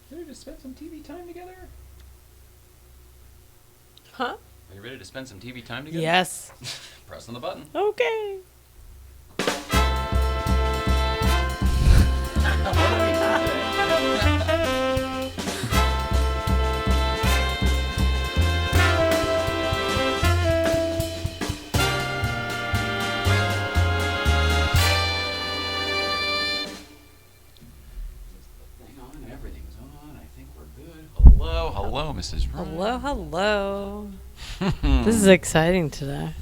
Ready to spend some TV time together? Huh? Are you ready to spend some TV time together? Yes. Press on the button. Okay. Hello, Mrs. Ryan. Hello. This is exciting today.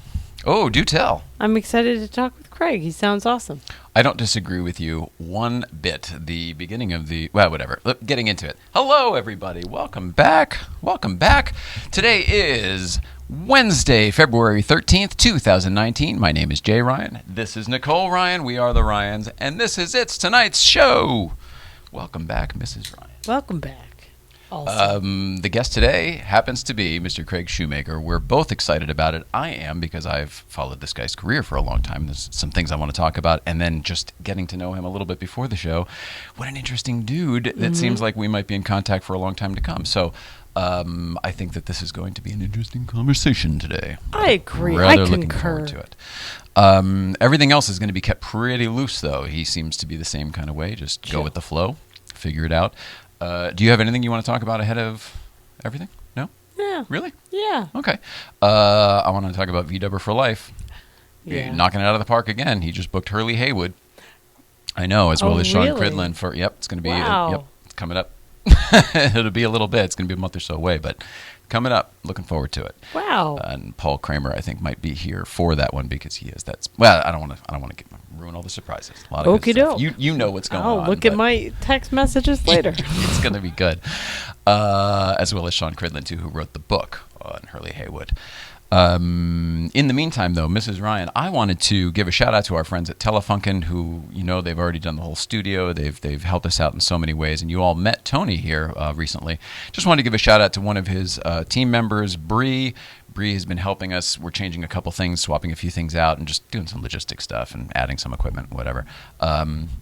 Oh, do tell. I'm excited to talk with Craig. He sounds awesome. I don't disagree with you one bit. The beginning of whatever. Getting into it. Hello, everybody. Welcome back. Welcome back. Today is Wednesday, February 13th, 2019. My name is Jay Ryan. This is Nicole Ryan. We are the Ryans. And this is tonight's show. Welcome back, Mrs. Ryan. Welcome back. Also. The guest today happens to be Mr. Craig Shoemaker. We're both excited about it. I am, because I've followed this guy's career for a long time. There's some things I want to talk about, and then just getting to know him a little bit before the show. What an interesting dude that seems like we might be in contact for a long time to come. So I think that this is going to be an interesting conversation today. I agree. Rather I looking concur. forward to it. Everything else is going to be kept pretty loose, though. He seems to be the same kind of way. Just go with the flow, figure it out. Do you have anything you want to talk about ahead of everything? No? Yeah. Really? Yeah. Okay. I want to talk about VW for Life. Yeah. Knocking it out of the park again. He just booked Hurley Haywood. I know, as well as Sean really? Cridlin for, it's going to be, Wow. it's coming up. It'll be a little bit. It's going to be a month or so away, but coming up. Looking forward to it. Wow. And Paul Kramer, I think, might be here for that one because he has that. Well, I don't want to ruin all the surprises. A lot of good stuff. You know what's going on. Oh, look at my text messages later. It's going to be good. As well as Sean Cridlin, too, who wrote the book on Hurley Haywood. In the meantime, though, Mrs. Ryan, I wanted to give a shout out to our friends at Telefunken, who, they've already done the whole studio. They've helped us out in so many ways, and you all met Tony here recently. Just wanted to give a shout out to one of his team members, Bree. Bree has been helping us. We're changing a couple things, swapping a few things out, and just doing some logistic stuff and adding some equipment, whatever.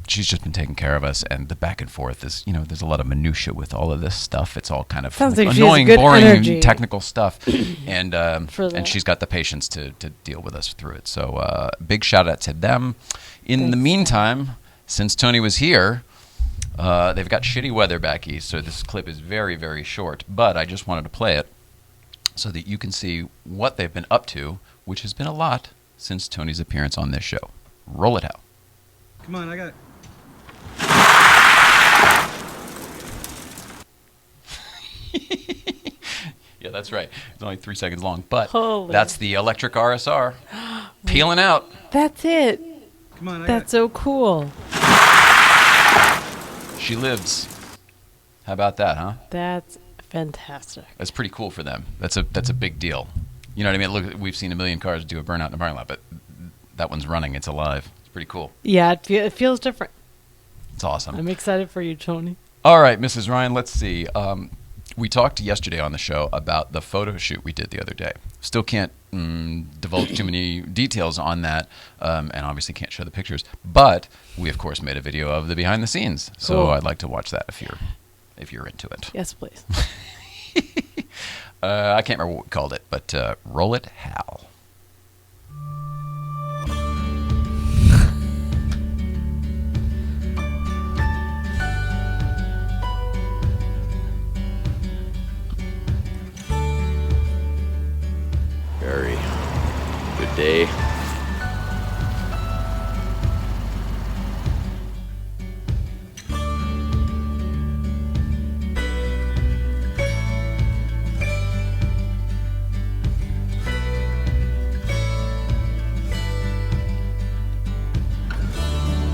She's just been taking care of us, and the back and forth is, there's a lot of minutia with all of this stuff. It's all kind of annoying, boring, energy. Technical stuff, and she's got the patience to deal with us through it. So big shout out to them. In the meantime, since Tony was here, they've got shitty weather back east, so this clip is very, very short, but I just wanted to play it so that you can see what they've been up to, which has been a lot since Tony's appearance on this show. Roll it out. Come on, I got it. Yeah, that's right. It's only 3 seconds long, but Holy. That's the electric RSR peeling out. That's it. Come on, That's so cool. She lives. How about that, huh? That's fantastic. That's pretty cool for them. That's a big deal. You know what I mean? Look, we've seen a million cars do a burnout in the parking lot, but that one's running. It's alive. It's pretty cool. Yeah, it feels different. It's awesome. I'm excited for you, Tony. All right, Mrs. Ryan, let's see. We talked yesterday on the show about the photo shoot we did the other day. Still can't divulge too many details on that, and obviously can't show the pictures. But we, of course, made a video of the behind the scenes. So Cool. I'd like to watch that if you're into it. Yes, please. I can't remember what we called it, but roll it, Hal. Very good day.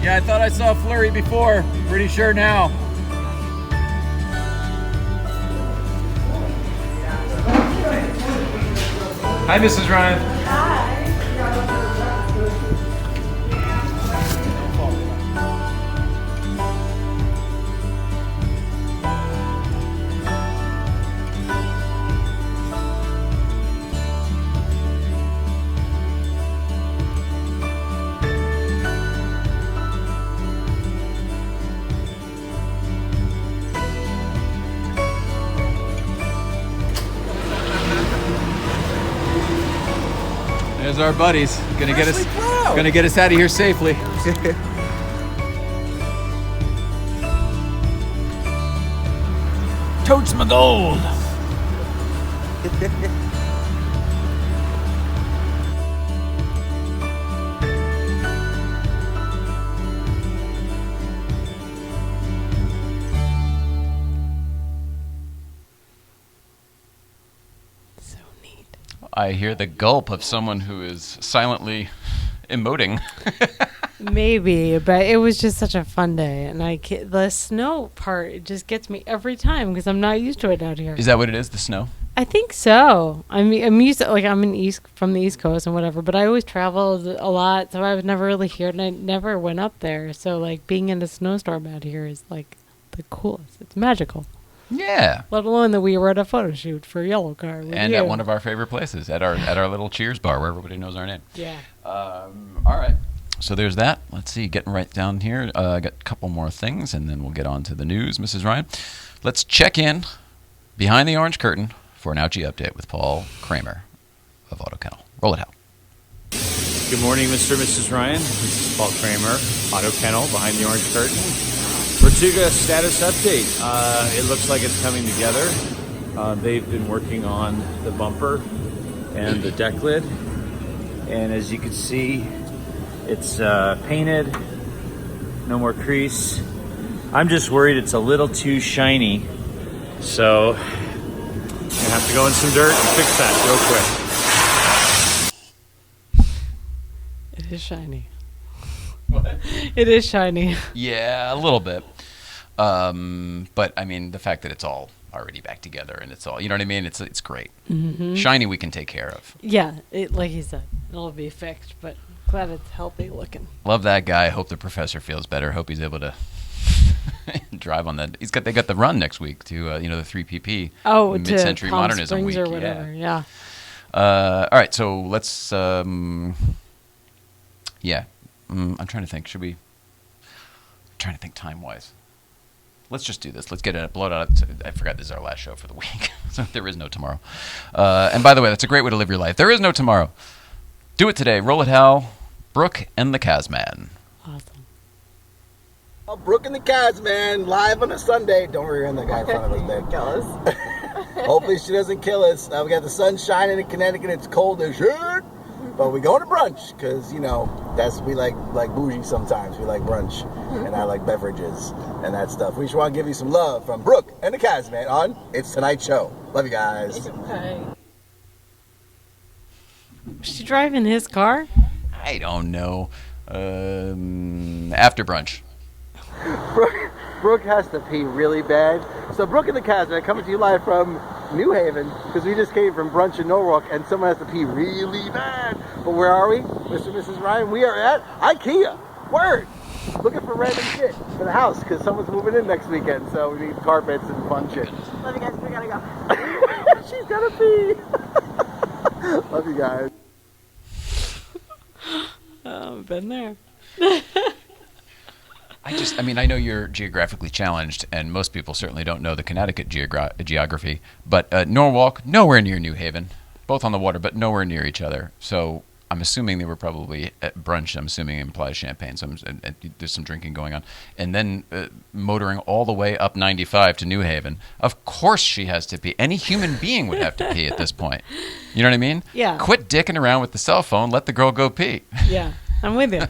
Yeah, I thought I saw a flurry before. Pretty sure now. Hi, Mrs. Ryan. Those are our buddies. Gonna get us out of here safely. Totes my gold. So neat. I hear the gulp of someone who is silently emoting. Maybe, but it was just such a fun day, and the snow part it just gets me every time because I'm not used to it out here. Is that what it is? The snow? I think so. I mean, I'm used to I'm from the East Coast and whatever, but I always traveled a lot, so I was never really here, and I never went up there. So like being in a snowstorm out here is like the coolest. It's magical. Yeah. Let alone that we were at a photo shoot for Yellow Car. And at one of our favorite places, at our little Cheers bar where everybody knows our name. Yeah. All right. So there's that. Let's see, getting right down here. I got a couple more things, and then we'll get on to the news, Mrs. Ryan. Let's check in behind the orange curtain for an ouchie update with Paul Kramer of Auto Kennel. Roll it out. Good morning, Mr. and Mrs. Ryan. This is Paul Kramer, Auto Kennel, behind the orange curtain. Tortuga status update. It looks like it's coming together. They've been working on the bumper and the deck lid. And as you can see, it's painted, no more crease. I'm just worried it's a little too shiny. So, I'm gonna have to go in some dirt and fix that real quick. It is shiny. What? It is shiny. Yeah, a little bit. But I mean, the fact that it's all already back together and it's all, you know what I mean? It's great. Mm-hmm. Shiny we can take care of. Yeah, like he said, it'll be fixed, but glad it's healthy looking. Love that guy. Hope the professor feels better. Hope he's able to drive on that. They got the run next week to the 3PP. Oh, Mid-Century to Palm Modernism Springs Week or whatever. Yeah. All right, so let's. I'm trying to think. I'm trying to think time wise. Let's just do this. Let's get it blown out. I forgot this is our last show for the week, so there is no tomorrow. And by the way, that's a great way to live your life. There is no tomorrow. Do it today. Roll it, Hal. Brooke and the Casbah. Awesome. Brooke and the Casbah, live on a Sunday. Don't rear end the guy in front of us, babe. Kill us. Hopefully she doesn't kill us. We got the sun shining in Connecticut. It's cold as shit. But we going to brunch because, we like bougie sometimes. We like brunch. And I like beverages and that stuff. We just want to give you some love from Brooke and the Casbah on It's Tonight Show. Love you guys. Okay. Was she driving his car? I don't know. After brunch. Brooke has to pee really bad. So Brooke and the Casbah coming to you live from New Haven because we just came from brunch in Norwalk and someone has to pee really bad. But where are we, Mr. and Mrs. Ryan? We are at IKEA. Word. Looking for random shit for the house because someone's moving in next weekend. So we need carpets and fun shit. Love you guys. We gotta go. She's gotta pee. Love you guys. I've been there. I know you're geographically challenged, and most people certainly don't know the Connecticut geography, but Norwalk, nowhere near New Haven, both on the water, but nowhere near each other. So I'm assuming they were probably at brunch. I'm assuming it implies champagne, so there's some drinking going on. And then motoring all the way up 95 to New Haven. Of course she has to pee. Any human being would have to pee at this point. You know what I mean? Yeah. Quit dicking around with the cell phone. Let the girl go pee. Yeah, I'm with you.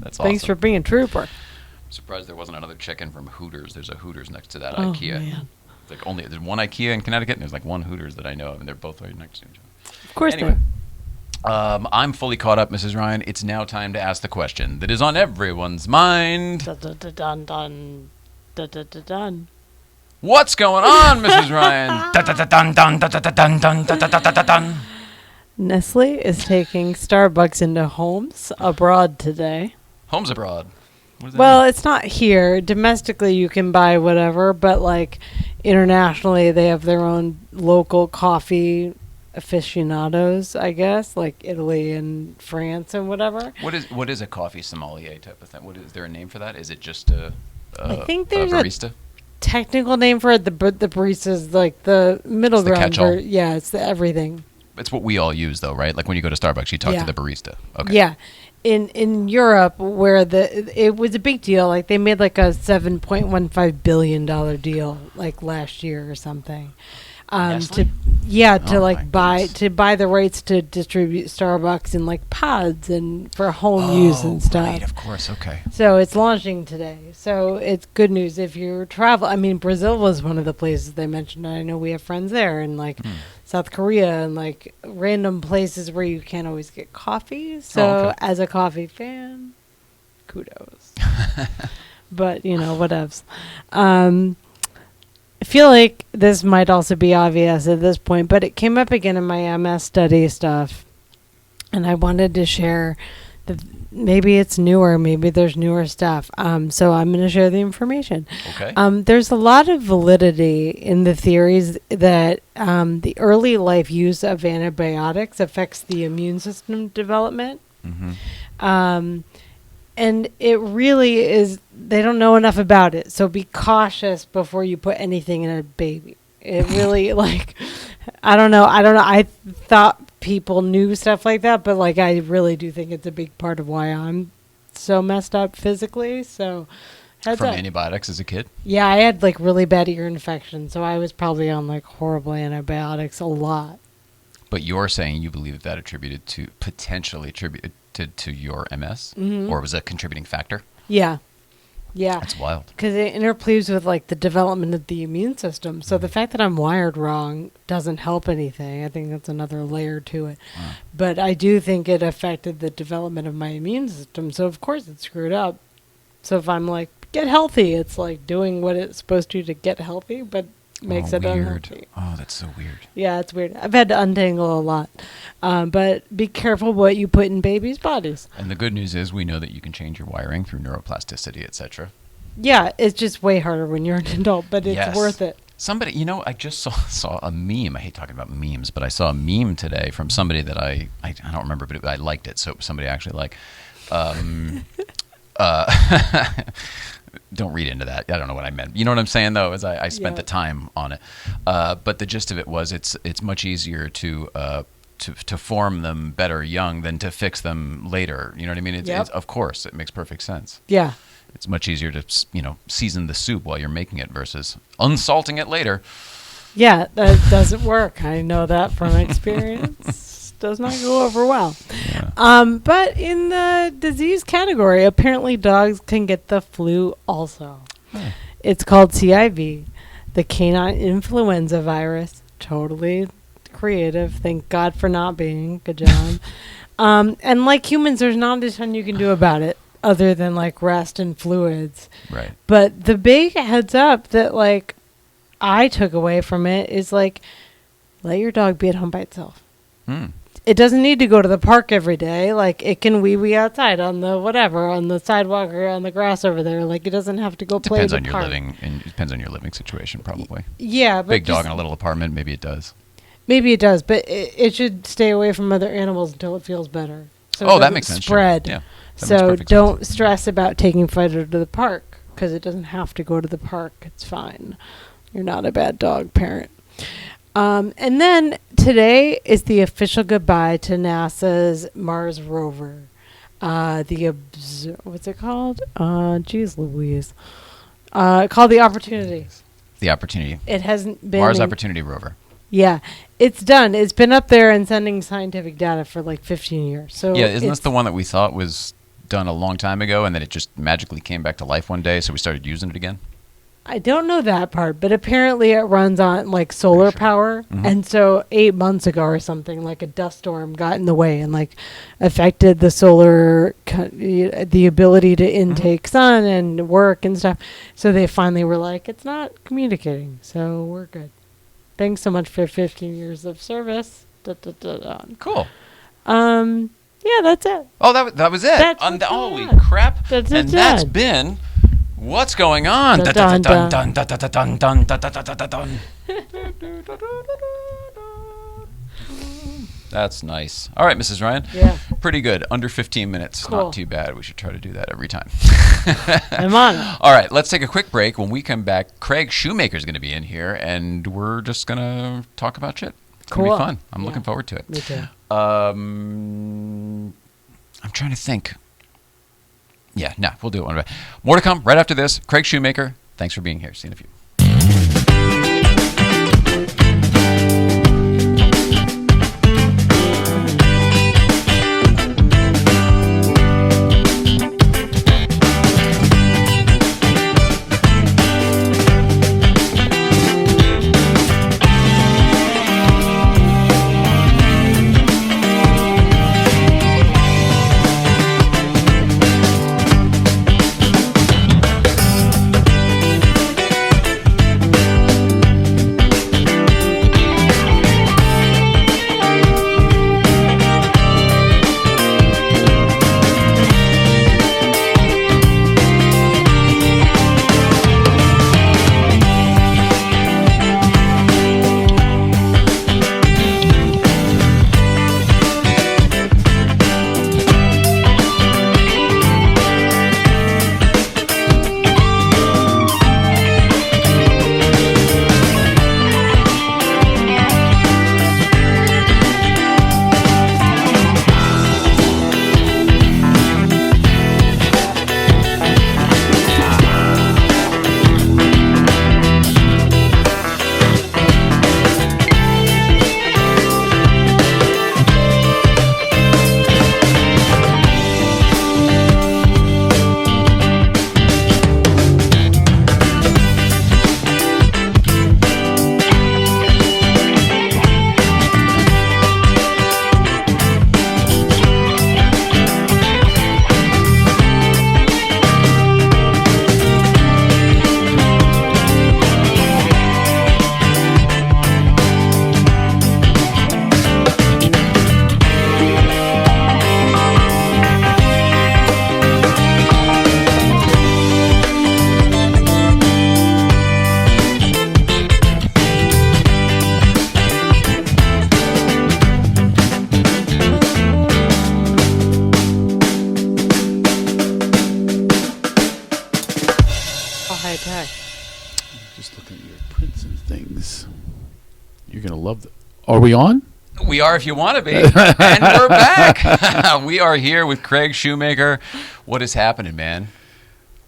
That's Thanks awesome. for being a trooper. I'm surprised there wasn't another check-in from Hooters. There's a Hooters next to that Oh, IKEA. man. There's one IKEA in Connecticut, and there's one Hooters that I know of, and they're both right next to each other. Of course Anyway, I'm fully caught up, Mrs. Ryan. It's now time to ask the question that is on everyone's mind. Dun, dun, dun, dun, dun, dun, dun, dun. What's going on, Mrs. Ryan? Dun, dun, dun, dun, dun, dun, dun, dun, dun, dun, dun, dun, dun. Nestle is taking Starbucks into homes abroad today. Homes abroad. What does that Well, mean? it's not here. Domestically, you can buy whatever, but like internationally, they have their own local coffee aficionados, I guess, like Italy and France and whatever. What is a coffee sommelier type of thing? Is there a name for that? Is it just I think a there's a barista? technical name for it. The barista is like the middle It's the ground. catch-all. Yeah, it's the everything. It's what we all use, though, right? Like when you go to Starbucks, you talk Yeah. to the barista. Okay. Yeah. In Europe, where it was a big deal, like they made like a $7.15 billion deal like last year or something. Nestle? To Oh, like my buy goodness. the rights to distribute Starbucks in like pods and for home use and stuff. Right, of course. Okay. So it's launching today. So it's good news if you travel. I mean, Brazil was one of the places they mentioned. I know we have friends there, and like South Korea, and like random places where you can't always get coffee. So okay. as a coffee fan, kudos. But you know, whatevs. I feel like this might also be obvious at this point, but it came up again in my MS study stuff, and I wanted to share that maybe it's newer, maybe there's newer stuff. So I'm going to share the information. Okay. There's a lot of validity in the theories that the early life use of antibiotics affects the immune system development. And it really is, they don't know enough about it. So be cautious before you put anything in a baby. It really, like, I don't know. I thought people knew stuff like that, but, like, I really do think it's a big part of why I'm so messed up physically. So, heads From up. antibiotics as a kid? Yeah, I had, like, really bad ear infection. So I was probably on, like, horrible antibiotics a lot. But you're saying you believe that potentially attributed to your MS? Or was a contributing factor? Yeah. Yeah. That's wild. Because it interplays with like the development of the immune system. So the fact that I'm wired wrong doesn't help anything. I think that's another layer to it. Wow. But I do think it affected the development of my immune system. So of course it's screwed up. So if I'm like, get healthy, it's like doing what it's supposed to get healthy, but makes it weird. unhealthy. Oh, that's so weird. Yeah, it's weird. I've had to untangle a lot. But be careful what you put in babies' bodies. And the good news is we know that you can change your wiring through neuroplasticity, etc. Yeah, it's just way harder when you're an adult, but it's Yes. worth it. Somebody, I just saw a meme. I hate talking about memes, but I saw a meme today from somebody that I don't remember, but I liked it. So it was somebody I actually like. Don't read into that. I don't know what I meant. You know what I'm saying, though, as I spent Yeah. the time on it. But the gist of it was it's much easier to form them better young than to fix them later. You know what I mean? Yep. It's, of course, it makes perfect sense. Yeah. It's much easier to, season the soup while you're making it versus unsalting it later. Yeah, that doesn't work. I know that from experience. Does not go over well. Yeah. But in the disease category, apparently dogs can get the flu also. It's called CIV, the canine influenza virus. Totally creative. Thank God for not being. Good job. And like humans, there's not a ton you can do about it other than like rest and fluids. Right. But the big heads up that like I took away from it is like, let your dog be at home by itself. It doesn't need to go to the park every day. Like it can wee outside on the whatever, on the sidewalk or on the grass over there. Like it doesn't have to go play in Depends the on your park. living, and it depends on your living situation, probably. Yeah, but Big dog just- in a little apartment, maybe it does. Maybe it does, but it should stay away from other animals until it feels better. So it Oh, that doesn't makes sense. Sure. Spread. Yeah. That makes So perfect don't sense. stress about taking Fido to the park because it doesn't have to go to the park. It's fine. You're not a bad dog parent. And then today is the official goodbye to NASA's Mars rover. What's it called? Geez Louise. Called the Opportunity. The Opportunity. It hasn't been Mars in- Opportunity Rover. Yeah, it's done. It's been up there and sending scientific data for like 15 years. So Yeah, isn't this it's- the one that we thought was done a long time ago and then it just magically came back to life one day, so we started using it again? I don't know that part, but apparently it runs on like solar Pretty sure. power. Mhm. And so 8 months ago or something, like a dust storm got in the way and like affected the solar, the ability to intake sun and work and stuff. So they finally were like, it's not communicating. So we're good. Thanks so much for 15 years of service. Cool. Yeah, that's it. Oh, that was it. That's what's Holy going on. crap. That's and what's that's done. been What's Going On. Dun, Dun, dun, dun, dun, dun, dun, dun, dun, dun, dun, dun, dun. That's nice. All right, Mrs. Ryan. Yeah. Pretty good. Under 15 minutes. Cool. Not too bad. We should try to do that every time. I'm on it. All right, let's take a quick break. When we come back, Craig Shoemaker is going to be in here, and we're just going to talk about shit. gonna Cool. be fun. I'm Yeah. looking forward to it. Me too. I'm trying to think. Yeah, no, we'll do it one day. More to come right after this. Craig Shoemaker, thanks for being here. See you in a few. High tech. Just looking at your prints and things. You're going to love them. Are we on? We are if you want to be. And we're back. We are here with Craig Shoemaker. What is happening, man?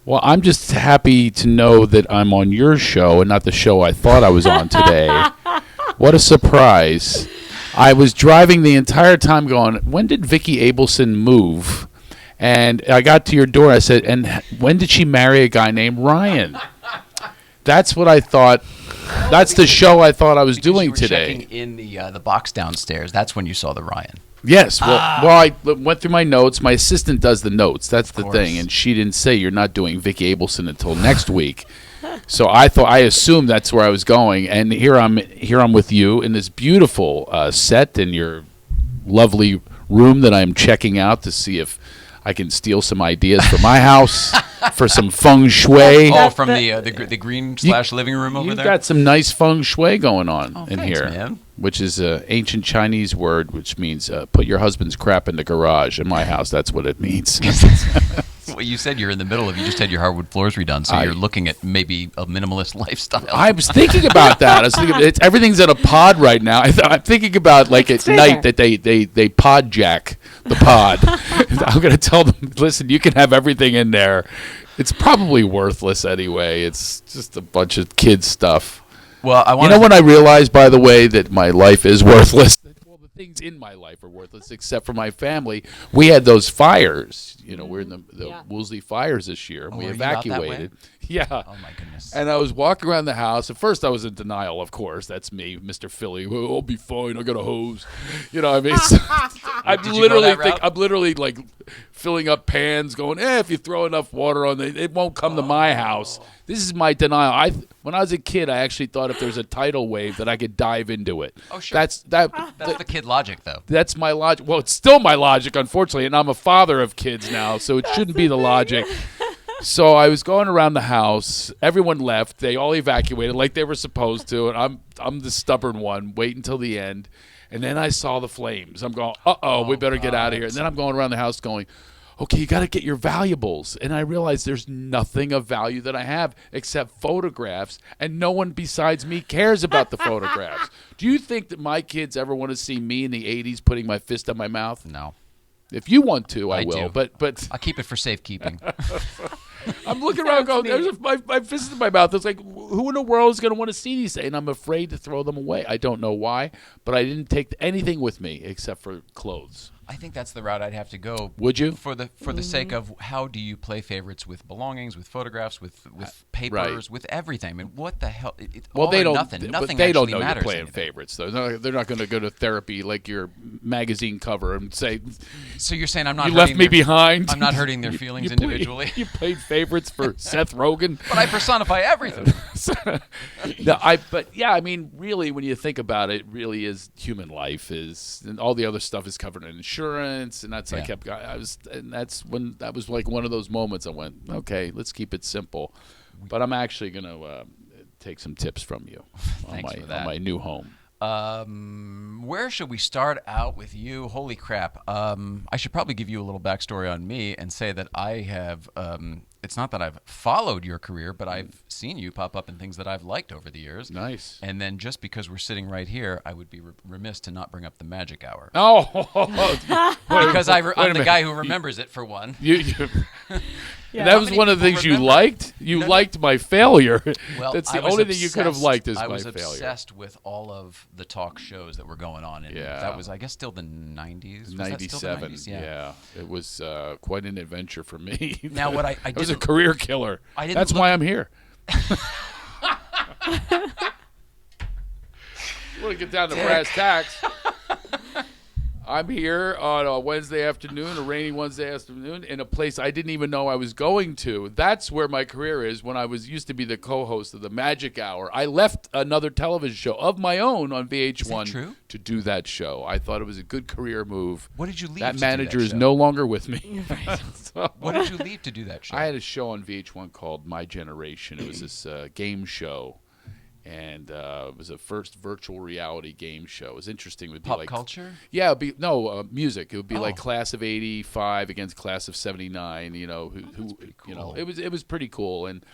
Well, I'm just happy to know that I'm on your show and not the show I thought I was on today. What a surprise. I was driving the entire time going, when did Vicki Abelson move? And I got to your door. I said, and when did she marry a guy named Ryan? That's what I thought. That's the show I thought I was doing you were today. Checking in the box downstairs. That's when you saw the Ryan. Yes. Well, I went through my notes. My assistant does the notes. That's the thing. And she didn't say you're not doing Vicki Abelson until next week. So I assumed that's where I was going. And here I'm with you in this beautiful set in your lovely room that I'm checking out to see if I can steal some ideas for my house for some feng shui. Oh, from the green / living room over You've there? got some nice feng shui going on in thanks, here, man. which is an ancient Chinese word, which means put your husband's crap in the garage. In my house, that's what it means. Well, you said you're in the middle of, you just had your hardwood floors redone, so you're looking at maybe a minimalist lifestyle. I was thinking about that. I was thinking everything's in a pod right now. I'm thinking about like at night that they pod jack the pod. I'm going to tell them, listen, you can have everything in there. It's probably worthless anyway. It's just a bunch of kids stuff. Well, You know when I realized, by the way, that my life is worthless? Well, the things in my life are worthless except for my family. We had those fires. You know, we're in the Woolsey fires this year. And we were you out that evacuated. Yeah. Oh, my goodness. And I was walking around the house. At first, I was in denial, of course. That's me, Mr. Philly. Well, I'll be fine. I got a hose. You know, I mean, Did you go that route? I'm literally like filling up pans, going, if you throw enough water on it won't come to my house. This is my denial. When I was a kid, I actually thought if there's a tidal wave that I could dive into it. Oh, sure. That's the kid logic, though. That's my logic. Well, it's still my logic, unfortunately, and I'm a father of kids now, so it shouldn't be the logic. So I was going around the house. Everyone left. They all evacuated like they were supposed to, and I'm the stubborn one, wait until the end. And then I saw the flames. I'm going, we better get out of here. And then I'm going around the house going, okay, you got to get your valuables. And I realized there's nothing of value that I have except photographs, and no one besides me cares about the photographs. Do you think that my kids ever want to see me in the 80s putting my fist on my mouth? No. If you want to, I will. do. But I keep it for safekeeping. I'm looking around going, there's my fist in my mouth. It's like, who in the world is going to want to see these? And I'm afraid to throw them away. I don't know why, but I didn't take anything with me except for clothes. I think that's the route I'd have to go. Would you? For the sake of how do you play favorites with belongings, with photographs, with papers, right. with everything? I mean, what the hell? Well, they don't. Nothing. But Nothing they don't actually know you're matters playing anything. favorites, though. They're not going to go to therapy like your magazine cover and say, So you're saying I'm not? "You left hurting me their- behind." I'm not hurting their feelings individually. You played favorites for Seth Rogen. But I personify everything. But yeah, I mean, really, when you think about it, really is human life is, and all the other stuff is covered in insurance, and that's Yeah. that was like one of those moments I went, okay, let's keep it simple. But I'm actually gonna take some tips from you Thanks for that. on my new home. Where should we start out with you? Holy crap. I should probably give you a little backstory on me and say that I have, it's not that I've followed your career, but I've seen you pop up in things that I've liked over the years. Nice. And then just because we're sitting right here, I would be remiss to not bring up the magic hour. Oh, Because I'm the minute. guy who remembers it, for one. Yeah. That How was many one of the people things you remember? liked. You liked my failure. Well, That's I the was only thing you could have obsessed- liked is I my was failure. obsessed with all of the talk shows that were going on. And Yeah. that was, I guess, still the 90s. Was that still the 97. 90s? Yeah. It was quite an adventure for me. Now, what I it was a didn't- career killer. I didn't That's look- why I'm here. You want to get down to brass tacks? I'm here on a Wednesday afternoon, a rainy Wednesday afternoon, in a place I didn't even know I was going to. That's where my career is. When I used to be the co-host of the Magic Hour, I left another television show of my own on VH1 true? to do that show. I thought it was a good career move. What did you leave That to do manager is show? no longer with me. So- What did you leave to do that show? I had a show on VH1 called My Generation. It was this game show, and it was a first virtual reality game show. It was interesting. It would be Pop like culture? Yeah, it'd be music. It would be like Oh. class of '85 against class of '79. You know, who you know, cool. it was pretty cool. And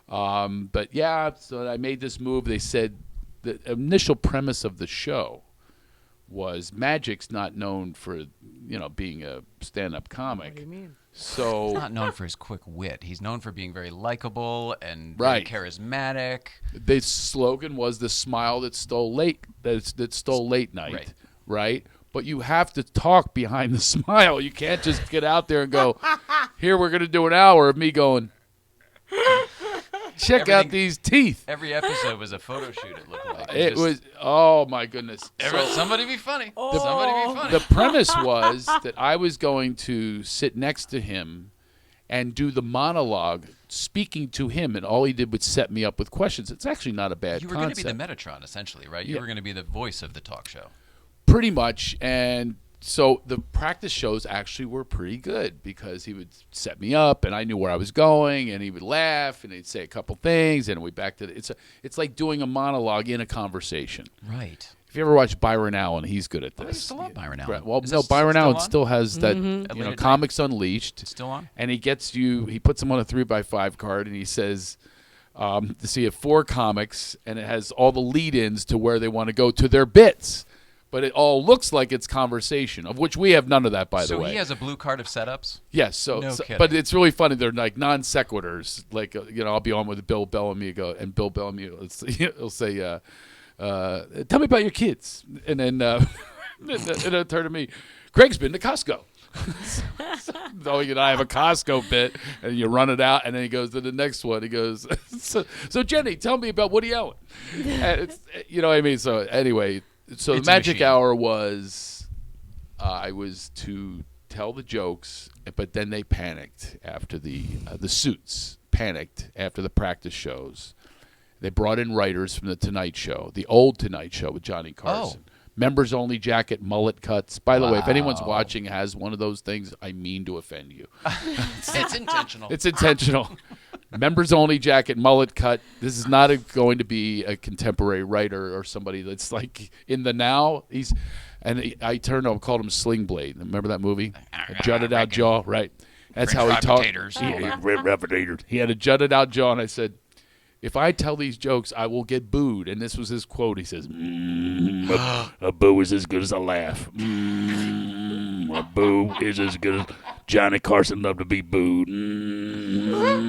but yeah, so I made this move. They said the initial premise of the show was Magic's not known for being a stand-up comic. What do you mean? So He's not known for his quick wit. He's known for being very likable and Right. very charismatic. the slogan was the smile that stole late night, right? But you have to talk behind the smile. You can't just get out there and go, here, we're going to do an hour of me going, check out Everything- these teeth. Every episode was a photo shoot, it looked like. It was, oh my goodness. Somebody be funny. Somebody be funny. The premise was that I was going to sit next to him and do the monologue speaking to him, and all he did was set me up with questions. It's actually not a bad You were going to concept. be the Metatron, essentially, right? You Yeah. were going to be the voice of the talk show. Pretty much. And so the practice shows actually were pretty good because he would set me up and I knew where I was going, and he would laugh and he'd say a couple things and we back to it's like doing a monologue in a conversation. Right. If you ever watch Byron Allen, he's good at this. I used to love Byron Allen. Right. Well, Is no, this Byron still Allen on? still has that, At late at Comics Unleashed. It's still on? And he puts them on a 3x5 card and he says, so you have 4 comics and it has all the lead-ins to where they want to go to their bits. But it all looks like it's conversation, of which we have none of that, by the way. So he has a blue card of setups? Yes, No kidding. but it's really funny. They're like non sequiturs. Like I'll be on with Bill Bellamy, and Bill Bellamy will say, "Tell me about your kids," and then it'll turn to me, "Greg's been to Costco." So I have a Costco bit, and you run it out, and then he goes to the next one. He goes, "So Jenny, tell me about Woody Allen." And it's, you know what I mean? So anyway. So It's the a magic machine. hour was, I was to tell the jokes, but then they panicked after the suits panicked after the practice shows. They brought in writers from the Tonight Show, the old Tonight Show with Johnny Carson. Members only jacket, mullet cuts. By the way, if anyone's Wow. watching has one of those things, I mean to offend you. It's intentional. It's intentional. Members only jacket, mullet cut. This is not going to be a contemporary writer or somebody that's like in the now. I turned on, called him Sling Blade. Remember that movie? A jutted out jaw, right? That's French how he fry talked. potatoes. He had a jutted out jaw, and I said, if I tell these jokes, I will get booed. And this was his quote. He says, a boo is as good as a laugh. A boo is as good as Johnny Carson loved to be booed. Oh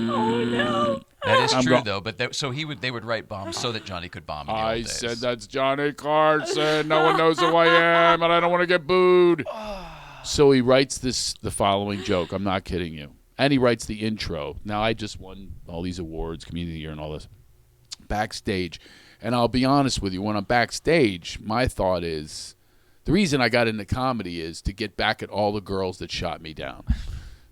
no. That is true, though. But they would write bombs so that Johnny could bomb in the old I days. said, that's Johnny Carson. No one knows who I am, and I don't want to get booed. So he writes the following joke. I'm not kidding you. And he writes the intro. Now, I just won all these awards, Community Year and all this. Backstage. And I'll be honest with you, when I'm backstage, my thought is, the reason I got into comedy is to get back at all the girls that shot me down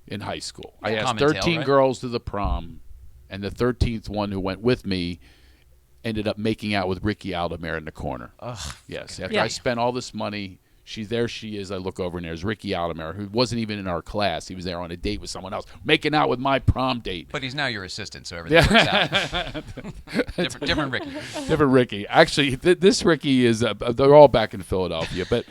in high school. I asked 13 girls to the prom, and the 13th one who went with me ended up making out with Ricky Aldemare in the corner. Ugh. Yes, after I spent all this money, there she is. I look over, and there's Ricky Aldemare, who wasn't even in our class. He was there on a date with someone else, making out with my prom date. But he's now your assistant, so everything works out. different Ricky. Different Ricky. Actually, this Ricky is, they're all back in Philadelphia. But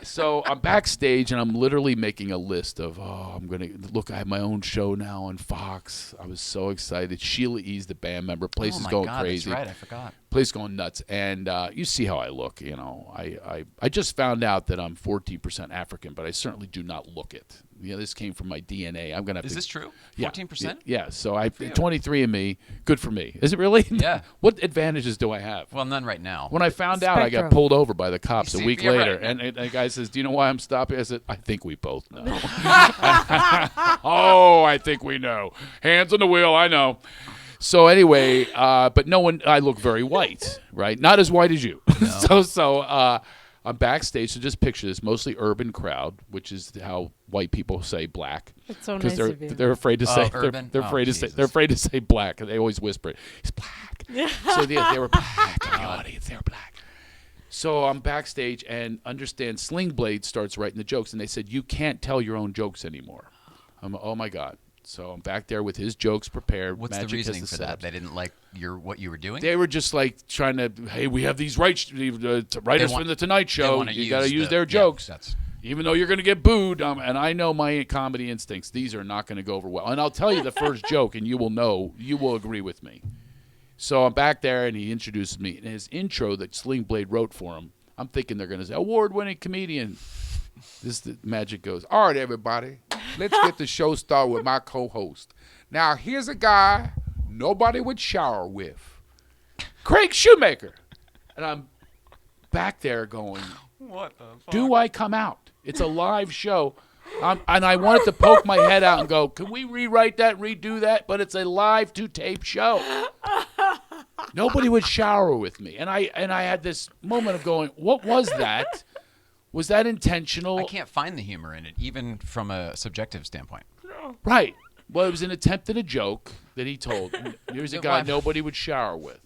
so I'm backstage, and I'm literally making a list of, I'm going to look, I have my own show now on Fox. I was so excited. Sheila E's the band member. Place is going crazy. That's right, I forgot. Place going nuts. And you see how I look, you know. I just found out that I'm 14% African, but I certainly do not look it. You know, this came from my DNA. I'm gonna. Is this true? 14%? Yeah. So 23andMe. Good for me. Is it really? Yeah. What advantages do I have? Well, none right now. When I found out, I got Spectrum. pulled over by the cops You a see, week yeah, later, right. and the guy says, "Do you know why I'm stopping?" I said, "I think we both know." Oh, I think we know. Hands on the wheel. I know. So anyway, but no one. I look very white, right? Not as white as you. No. So I'm backstage. So just picture this: mostly urban crowd, which is how white people say black. It's so nice of you. they're afraid to say urban? they're afraid to say Jesus. they're afraid to say black, and they always whisper it. He's black. So they were black in the audience. They were black. So I'm backstage and understand Sling Blade starts writing the jokes, and they said you can't tell your own jokes anymore. Oh my God. So I'm back there with his jokes prepared. What's Magic the has reasoning for that? setups. They didn't like what you were doing? They were just like trying to, hey, we have these rights to write us from the Tonight Show. You got to use their jokes. Even though you're going to get booed, and I know my comedy instincts, these are not going to go over well. And I'll tell you the first joke, and you will agree with me. So I'm back there, and he introduces me. In his intro that Sling Blade wrote for him, I'm thinking they're going to say, award-winning comedian. The Magic goes, all right, everybody, let's get the show started with my co-host. Now, here's a guy nobody would shower with. Craig Shoemaker. And I'm back there going, What the fuck? do I come out? It's a live show. And I wanted to poke my head out and go, can we rewrite that, redo that? But it's a live to-tape show. Nobody would shower with me. And I had this moment of going, what was that? Was that intentional? I can't find the humor in it, even from a subjective standpoint. Right. Well, it was an attempt at a joke that he told. Here's a guy nobody would shower with.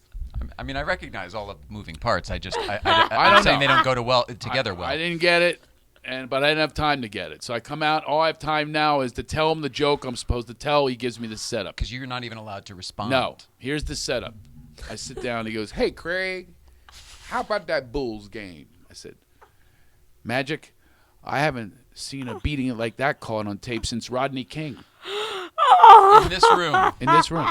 I mean, I recognize all the moving parts. I'm don't saying know. they don't go together well. I didn't get it, but I didn't have time to get it. So I come out. All I have time now is to tell him the joke I'm supposed to tell. He gives me the setup. Because you're not even allowed to respond. No. Here's the setup. I sit down. He goes, hey, Craig, how about that Bulls game? I said, Magic, I haven't seen a beating like that caught on tape since Rodney King. In this room. In this room.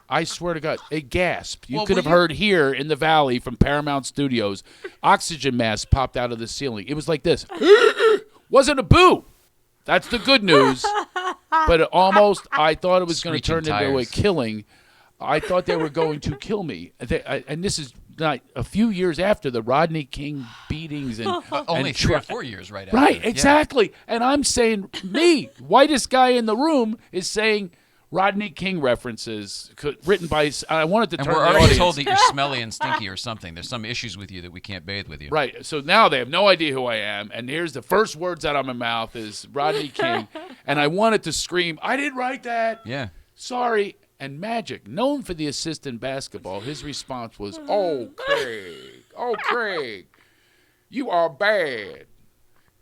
I swear to God, a gasp. You Well, could have were you- heard here in the valley from Paramount Studios, oxygen masks popped out of the ceiling. It was like this. Wasn't a boo. That's the good news. But I thought it was going to turn Screeching into a tires. killing. I thought they were going to kill me. And this is not a few years after the Rodney King beatings. And Only and 3 or 4 years right after. Right, Yeah. exactly. And I'm saying, me, whitest guy in the room, is saying Rodney King references written by. I wanted to And turn we're the already audience. told that you're smelly and stinky or something. There's some issues with you that we can't bathe with you. Right. So now they have no idea who I am. And here's the first words out of my mouth is Rodney King. And I wanted to scream, I didn't write that. Yeah. Sorry. And Magic, known for the assist in basketball, his response was, oh, Craig, you are bad. And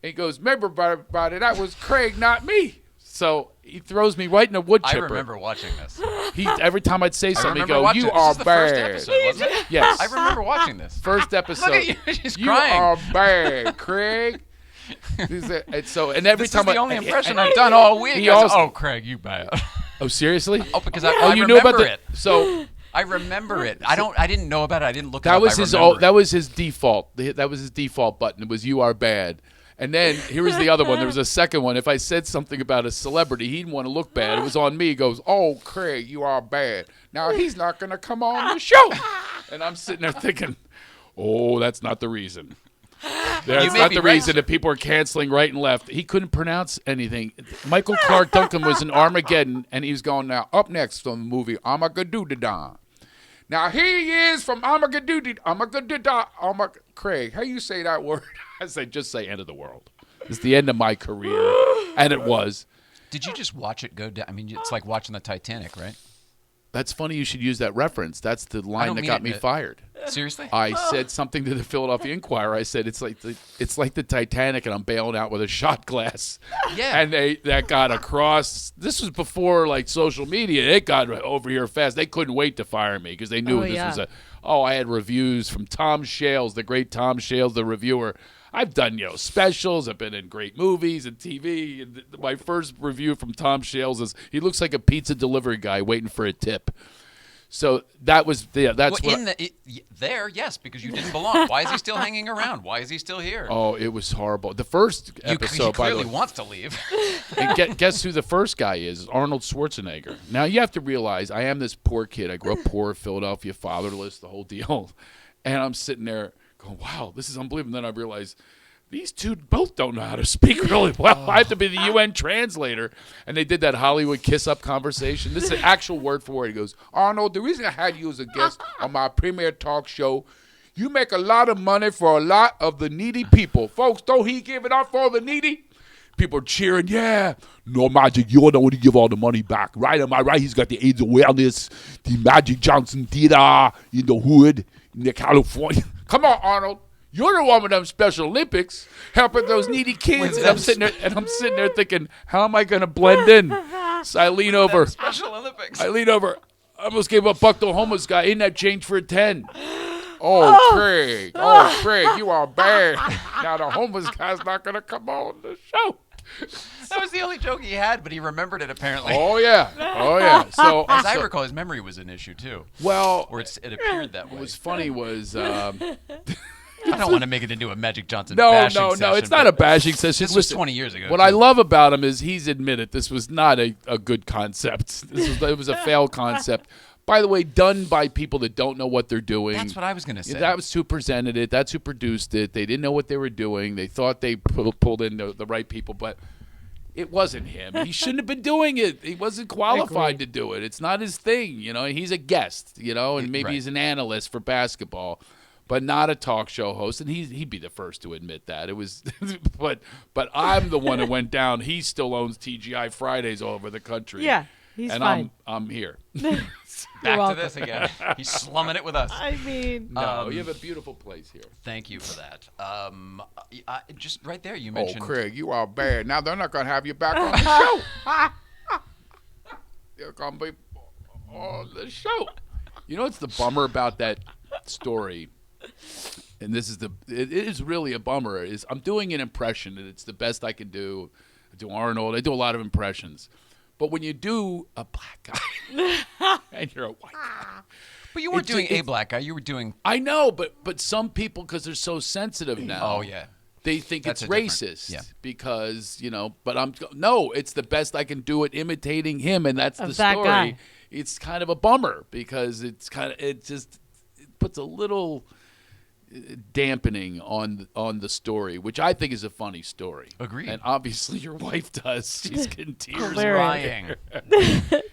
he goes, remember, everybody, that was Craig, not me. So he throws me right in the wood I chipper. remember watching this. Every time I'd say I something, he'd remember go, watching you this. are This is the first bad. episode, wasn't it? Yes. I remember watching this. First episode. Look at you, she's You crying. are bad, Craig. And every This time is the only impression I've done all week. He I was, also- oh, Craig, you bad. Oh, seriously? Oh, because I you remember knew about it. So I remember it. I didn't know about it. I didn't look it that up. was I his. remember it. That was his default. That was his default button. It was "You are bad." And then here was the other one. There was a second one. If I said something about a celebrity, he didn't want to look bad. It was on me. He goes, "Oh, Craig, you are bad. Now he's not going to come on the show." And I'm sitting there thinking, "Oh, that's not the reason. That's may not be the right, reason sir. that people are canceling right and left." He couldn't pronounce anything. Michael Clark Duncan was in Armageddon, and he's going, now up next on the movie Armageddon. Now he is from Armageddon. Craig, how you say that word? I say, just say end of the world. It's the end of my career, and it was. Did you just watch it go down? I mean, it's like watching the Titanic, right? That's funny you should use that reference. That's the line don't that mean got it me to- fired. Seriously? I said something to the Philadelphia Inquirer. I said it's like the Titanic, and I'm bailing out with a shot glass. Yeah. And that got across. This was before like social media. It got over here fast. They couldn't wait to fire me because they knew was a. Oh, I had reviews from Tom Shales, the great Tom Shales, the reviewer. I've done specials. I've been in great movies and TV. And my first review from Tom Shales is he looks like a pizza delivery guy waiting for a tip. So that's Well, what. there, yes, because you didn't belong. Why is he still hanging around? Why is he still here? Oh, it was horrible. The first he episode, by the clearly way. wants to leave. And guess who the first guy is? Arnold Schwarzenegger. Now, you have to realize I am this poor kid. I grew up poor, Philadelphia, fatherless, the whole deal. And I'm sitting there going, wow, this is unbelievable. And then I realize these two both don't know how to speak really well. I have to be the UN translator. And they did that Hollywood kiss-up conversation. This is an actual word for word. He goes, Arnold, the reason I had you as a guest on my premier talk show, you make a lot of money for a lot of the needy people. Folks, don't he give it up for the needy? People are cheering, yeah. No, Magic, you're the one to give all the money back, right? Am I right? He's got the AIDS awareness, the Magic Johnson theater in the hood, in the California. Come on, Arnold. You're the one with them Special Olympics helping those needy kids. And I'm sitting there thinking, how am I going to blend in? So I lean over. Special Olympics. I almost gave a buck to a homeless guy. Ain't that change for a 10? Oh, Craig. Oh, Craig, you are bad. Now the homeless guy's not going to come on the show. That was the only joke he had, but he remembered it apparently. Oh, yeah. So, As I recall, his memory was an issue too. well, Or it appeared that way. what was funny was... I don't want to make it into a Magic Johnson No, bashing no, session, it's not but a bashing session. This was 20 years ago. What too. I love about him is he's admitted this was not a good concept. It was a failed concept. By the way, done by people that don't know what they're doing. That's what I was going to say. That was who presented it. That's who produced it. They didn't know what they were doing. They thought they pulled in the right people, but it wasn't him. He shouldn't have been doing it. He wasn't qualified to do it. It's not his thing. He's a guest, and maybe Right. he's an analyst for basketball, but not a talk show host. And he'd be the first to admit that. It was, but I'm the one that went down. He still owns TGI Fridays all over the country. Yeah, he's and fine. I'm here. Back to welcome. this again. He's slumming it with us. I mean, No, you have a beautiful place here. Thank you for that. Just right there, you Oh, mentioned. Craig, you are bad. Now they're not going to have you back on the show. You're going to be on the show. You know what's the bummer about that story? And it is really a bummer. Is I'm doing an impression, and it's the best I can do. I do Arnold. I do a lot of impressions. But when you do a black guy and you're a white guy. But you weren't doing a black guy. You were doing. I know, but some people, because they're so sensitive now. Oh, yeah. They think That's it's a different- racist yeah. because, but no, it's the best I can do at imitating him, and that's the Of that story. guy. It's kind of a bummer because it puts a little dampening on the story, which I think is a funny story. Agreed. And obviously your wife does. She's getting tears. Hilarious. Crying.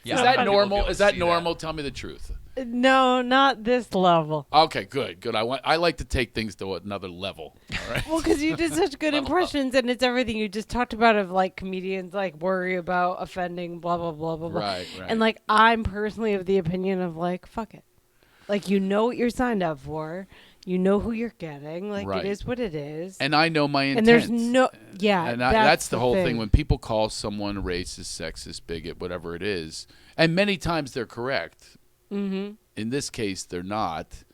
Is that normal? Is that normal? Tell me the truth. no, not this level. Okay, good. I like to take things to another level. All right. Well, because you did such good impressions, and it's everything you just talked about of like comedians like worry about offending, blah blah blah blah blah. Right. And like I'm personally of the opinion of like fuck it, like what you're signed up for, you know who you're getting, like Right. it is what it is. And I know my intent. And there's no And that's the whole thing. When people call someone racist, sexist, bigot, whatever it is, and many times they're correct. Mm-hmm. In this case, they're not.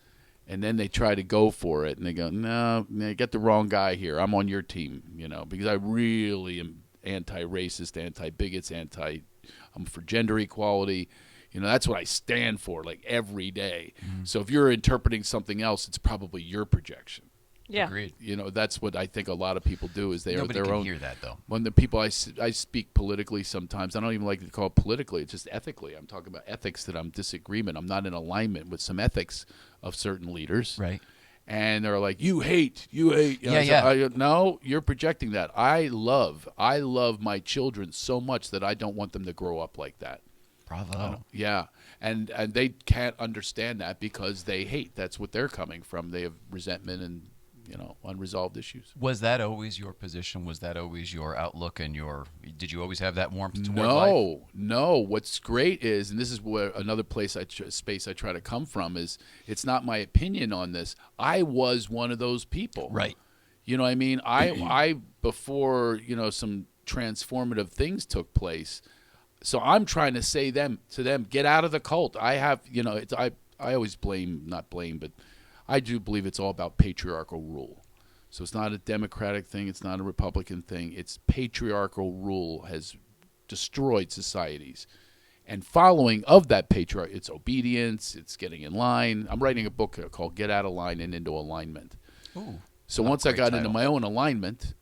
And then they try to go for it, and they go, no, you got the wrong guy here. I'm on your team, because I really am anti-racist, anti-bigots, I'm for gender equality. That's what I stand for, like, every day. Mm-hmm. So if you're interpreting something else, it's probably your projection. Yeah. Agreed. That's what I think a lot of people do is they Nobody are their can own. hear that, though. When the people I speak politically sometimes, I don't even like to call it politically. It's just ethically. I'm talking about ethics that I'm disagreement. I'm not in alignment with some ethics of certain leaders. Right. And they're like, you hate. Yeah. No, you're projecting that. I love my children so much that I don't want them to grow up like that. Bravo. Yeah. And they can't understand that because they hate. That's what they're coming from. They have resentment and unresolved issues. Was that always your position? Was that always your outlook and did you always have that warmth toward life? No. What's great is, and this is where another space I try to come from is, it's not my opinion on this. I was one of those people. Right. You know what I mean? I before, some transformative things took place. So I'm trying to say to them, get out of the cult. I have, I always not blame, but I do believe it's all about patriarchal rule. So it's not a Democratic thing. It's not a Republican thing. It's patriarchal rule has destroyed societies. And following of that patriarch, it's obedience. It's getting in line. I'm writing a book called Get Out of Line and Into Alignment. Ooh, so once I got into my own alignment,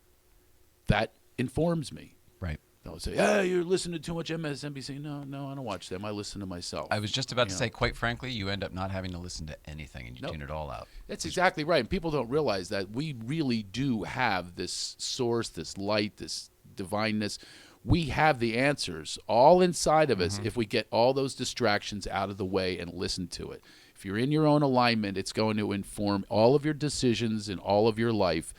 that informs me. Right. They'll say, you're listening to too much MSNBC. No, I don't watch them. I listen to myself. I was just about to say, quite frankly, you end up not having to listen to anything, and you tune it all out. That's exactly right. And people don't realize that we really do have this source, this light, this divineness. We have the answers all inside of us if we get all those distractions out of the way and listen to it. If you're in your own alignment, it's going to inform all of your decisions in all of your life.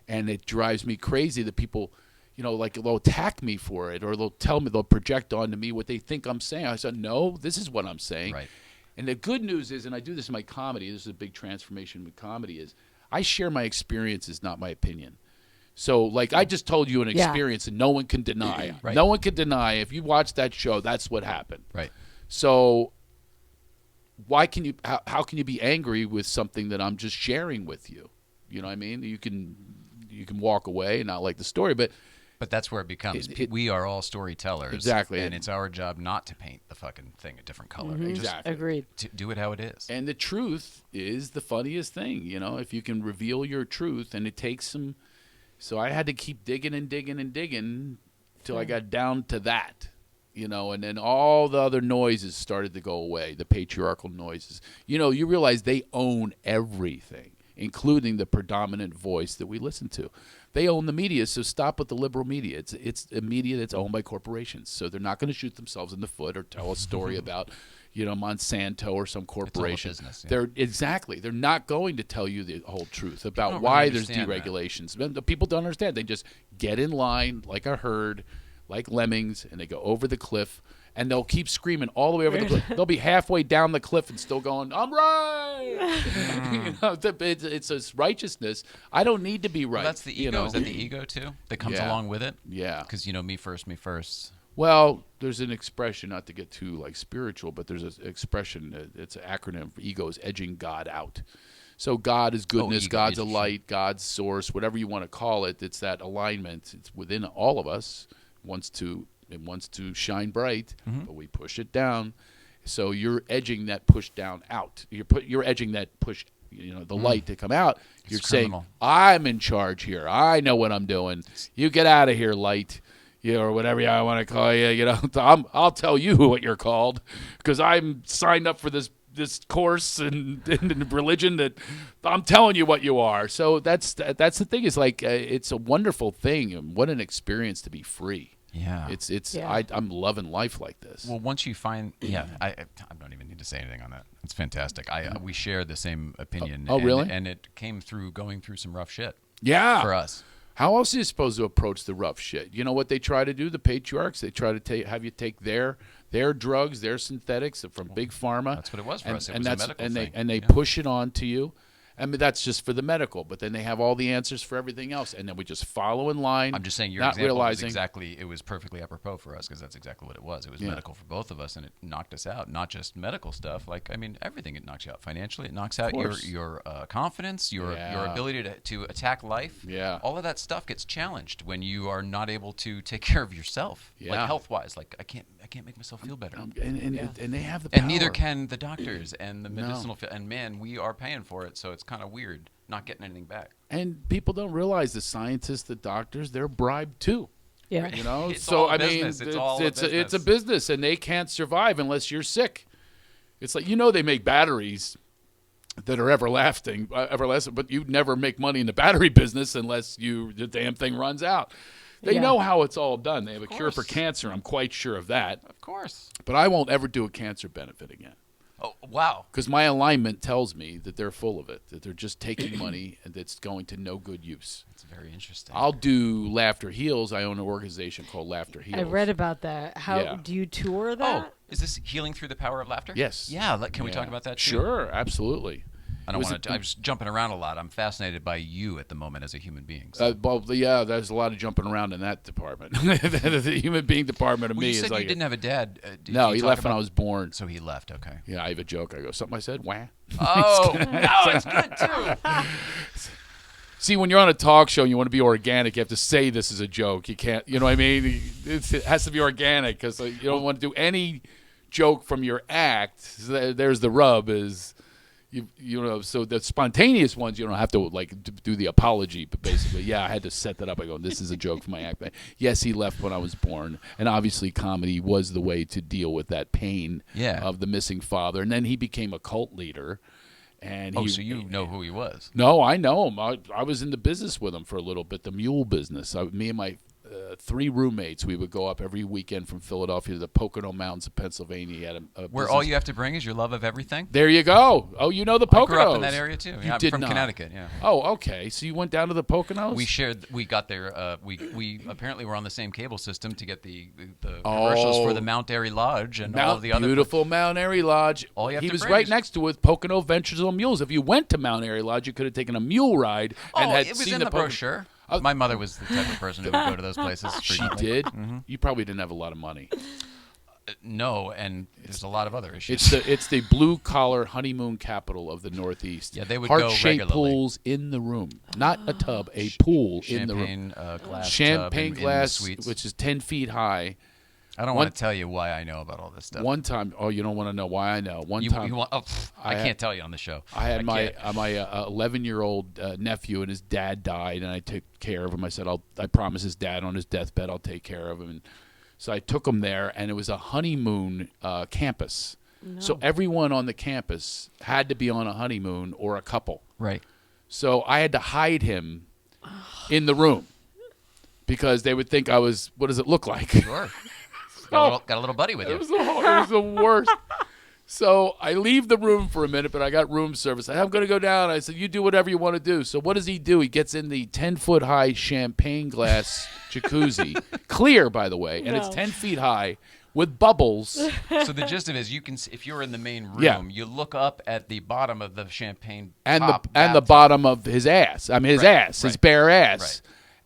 And it drives me crazy that people... they'll attack me for it, or they'll project onto me what they think I'm saying. I said, no, this is what I'm saying. Right. And the good news is, and I do this in my comedy, this is a big transformation with comedy, is I share my experiences, not my opinion. So, I just told you an experience and no one can deny. Right. No one can deny. If you watch that show, that's what happened. Right. So how can you be angry with something that I'm just sharing with you? You know what I mean? You can walk away and not like the story, but that's where it becomes. We are all storytellers. Exactly. And it's our job not to paint the fucking thing a different color. Exactly. Agreed. To do it how it is. And the truth is the funniest thing, if you can reveal your truth, and it takes some. So I had to keep digging and digging and digging till I got down to that, and then all the other noises started to go away, the patriarchal noises. You realize they own everything, including the predominant voice that we listen to. They own the media, so stop with the liberal media. It's a media that's owned by corporations, so they're not going to shoot themselves in the foot or tell a story about, Monsanto or some corporation. It's all a business, They're not going to tell you the whole truth about why there's deregulations. The people don't understand. They just get in line like a herd, like lemmings, and they go over the cliff. And they'll keep screaming all the way over the cliff. They'll be halfway down the cliff and still going, I'm right. It's this righteousness. I don't need to be right. Well, that's the ego. Is that the ego, too, that comes along with it? Yeah. Because, me first. Well, there's an expression, not to get too spiritual, but there's an expression. It's an acronym for ego, is edging God out. So God is goodness, God's a light, God's source, whatever you want to call it. It's that alignment. It's within all of us. It wants to shine bright, but we push it down. So you're edging that push down out. You're edging that push, the light to come out. You're saying, I'm in charge here. I know what I'm doing. You get out of here, light, or whatever I want to call you. I'll tell you what you're called because I'm signed up for this course in religion that I'm telling you what you are. So that's the thing. Is it's a wonderful thing, and what an experience to be free. Yeah, I'm loving life like this. Well, once you find, I don't even need to say anything on that. It's fantastic. We share the same opinion. Oh, really? And it came through going through some rough shit. Yeah, for us. How else are you supposed to approach the rough shit? You know what they try to do? The patriarchs, they try to have you take their drugs, their synthetics from big pharma. That's what it was for us. It was a medical thing. And they push it on to you. I mean, that's just for the medical, but then they have all the answers for everything else, and then we just follow in line. I'm just saying your not example realizing it was perfectly apropos for us because that's exactly what it was. It was Yeah. medical for both of us, and it knocked us out. Not just medical stuff, like, I mean, everything it knocks you out financially. It knocks out your confidence, your ability to attack life. Yeah. All of that stuff gets challenged when you are not able to take care of yourself, Yeah. like health-wise. Like, I can't make myself feel better. and they have the power. And neither can the doctors and the medicinal and man, we are paying for it, so it's kind of weird not getting anything back. And people don't realize the scientists, the doctors, they're bribed too. Yeah. You know, It's so all a I mean, business. It's all a it's a business. business, and they can't survive unless you're sick. It's like, they make batteries that are everlasting, but you never make money in the battery business unless the damn thing runs out. They Yeah. know how it's all done. They have a cure for course. cancer. I'm quite sure of that. Of course. But I won't ever do a cancer benefit again. Oh, wow. Because my alignment tells me that they're full of it, that they're just taking money and it's going to no good use. That's very interesting. I'll do Laughter Heals. I own an organization called Laughter Heals. I read about that. How Yeah. do you tour that? Oh, is this healing through the power of laughter? Yes. Yeah. Can we Yeah. talk about that too? Sure, absolutely. I don't Was want to. I'm just jumping around a lot. I'm fascinated by you at the moment as a human being. Yeah, there's a lot of jumping around in that department. The human being department of Well, me you is said like you didn't have a dad. Did no, you he talk left when about- I was born. So he left. Okay. Yeah, I have a joke. I go, something I said, wah. Oh no, it's good too. See, when you're on a talk show and you want to be organic, you have to say this is a joke. You can't, you know what I mean? It has to be organic because you don't want to do any joke from your act. So there's the rub is, so the spontaneous ones, you don't have to do the apology. But basically, yeah, I had to set that up. I go, this is a joke for my act. Yes, he left when I was born. And obviously comedy was the way to deal with that pain of the missing father. And then he became a cult leader. And So you know who he was? No, I know him. I was in the business with him for a little bit, the mule business. Me and my 3 roommates, we would go up every weekend from Philadelphia to the Pocono Mountains of Pennsylvania. He had a Where business. all you have to bring is your love of everything. There you go. Oh, you know the Poconos. I grew up in that area too. You Yeah, I'm did from not. Connecticut. Yeah. Oh, okay. So you went down to the Poconos? We got there. We apparently were on the same cable system to get the commercials for the Mount Airy Lodge and all of the other beautiful Mount Airy Lodge. All you have he to was bring right is- next to it, Pocono Ventures on Mules. If you went to Mount Airy Lodge, you could have taken a mule ride and had it was seen in the Pocono- brochure. My mother was the type of person who would go to those places. She frequently. did. You probably didn't have a lot of money. No, and there's a lot of other issues. It's the blue collar honeymoon capital of the Northeast. Yeah, they would go heart-shaped regularly. pools in the room, not a tub, a pool in the room. Champagne glass. Champagne tub in glass, the suites. which is 10 feet high. I don't one- want to tell you why I know about all this stuff. One time, you don't want to know why I know. One You time, want? I had- can't tell you on the show. I had my can't. 11-year-old nephew, and his dad died, and I took care of him. I said, I promised his dad on his deathbed I'll take care of him. And so I took him there, and it was a honeymoon campus. So everyone on the campus had to be on a honeymoon or a couple. Right. So I had to hide him in the room because they would think I was, what does it look like? Sure. Got a little buddy with you. It was the worst. So I leave the room for a minute, but I got room service. I'm going to go down. I said, you do whatever you want to do. So what does he do? He gets in the 10-foot high champagne glass jacuzzi. Clear, by the way. And it's 10 feet high with bubbles. So the gist of it is, you can, if you're in the main room, Yeah. you look up at the bottom of the champagne And top the bathtub. bottom of his ass. I mean, his Right, ass, his right, bare ass. right.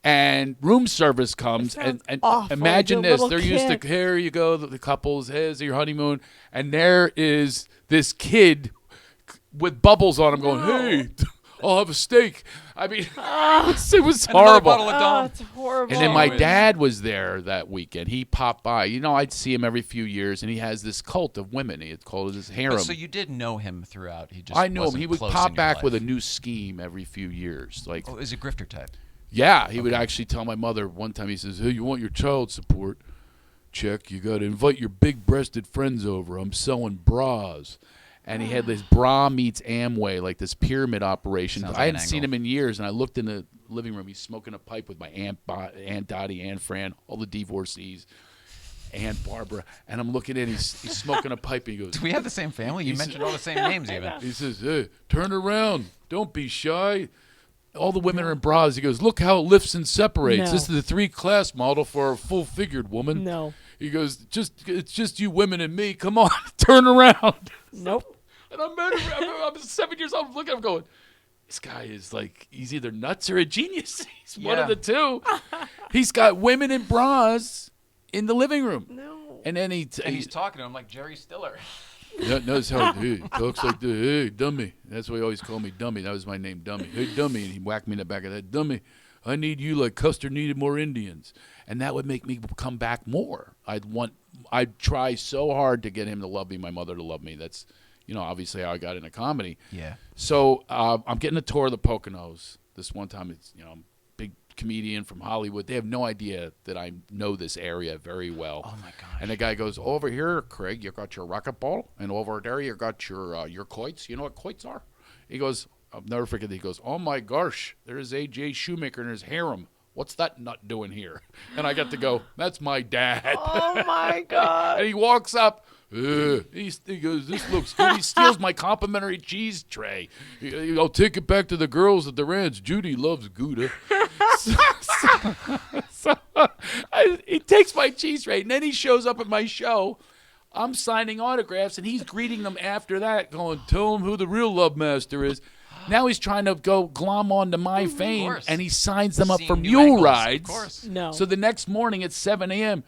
And room service comes, and awful. imagine The this. little They're used to, kid. here you go, the couples, here's your honeymoon. And there is this kid with bubbles on him going, hey, I'll have a steak. I mean, it was Another horrible. bottle of Oh, Dom. it's horrible. And then my Always. dad was there that weekend. He popped by. I'd see him every few years, and he has this cult of women. He had called it his harem. But so you did know him throughout. He just I knew him. wasn't He would close pop in your back life. with a new scheme every few years. Like, Oh, is a grifter type. yeah, he would actually tell my mother one time, he says, hey, you want your child support? Check. You got to invite your big-breasted friends over. I'm selling bras. And he had this bra meets Amway, like this pyramid operation. Sounds I like hadn't an seen angle. him in years, and I looked in the living room. He's smoking a pipe with my Aunt Dottie, Aunt Fran, all the divorcees, Aunt Barbara. And I'm looking in, he's smoking a pipe, and he goes, Do we have the same family? You mentioned all the same names even. he says, hey, turn around. Don't be shy. All the women are in bras. He goes, look how it lifts and separates. No. This is the 3-class model for a full-figured woman. No. He goes, it's just you women and me. Come on, turn around. Nope. And I'm 7 years old. I'm looking at him going, this guy is like, he's either nuts or a genius. He's one of the two. He's got women in bras in the living room. No. And then he's talking to him like Jerry Stiller. Notice how he talks like the hey, dummy. That's why he always called me dummy. That was my name, dummy. Hey, dummy. And he whacked me in the back of that. Dummy, I need you like Custer needed more Indians. And that would make me come back more. I'd try so hard to get him to love me, my mother to love me. That's, obviously how I got into comedy. Yeah. So I'm getting a tour of the Poconos. This one time, it's, big comedian from Hollywood. They have no idea that I know this area very well. Oh, my gosh. And the guy goes, over here, Craig, you got your racquetball. And over there, you got your quoits. You know what quoits are? He goes, I'll never forget. He goes, oh, my gosh, there's A.J. Shoemaker and his harem. What's that nut doing here? And I got to go, that's my dad. Oh, my God. And he walks up. He goes, this looks good. He steals my complimentary cheese tray. I'll take it back to the girls at the ranch. Judy loves Gouda. He takes my cheese tray, and then he shows up at my show. I'm signing autographs, and he's greeting them after that, going, tell him who the real love master is. Now he's trying to go glom onto my fame, and he signs them up for mule rides. Of course. No. So the next morning at 7 a.m.,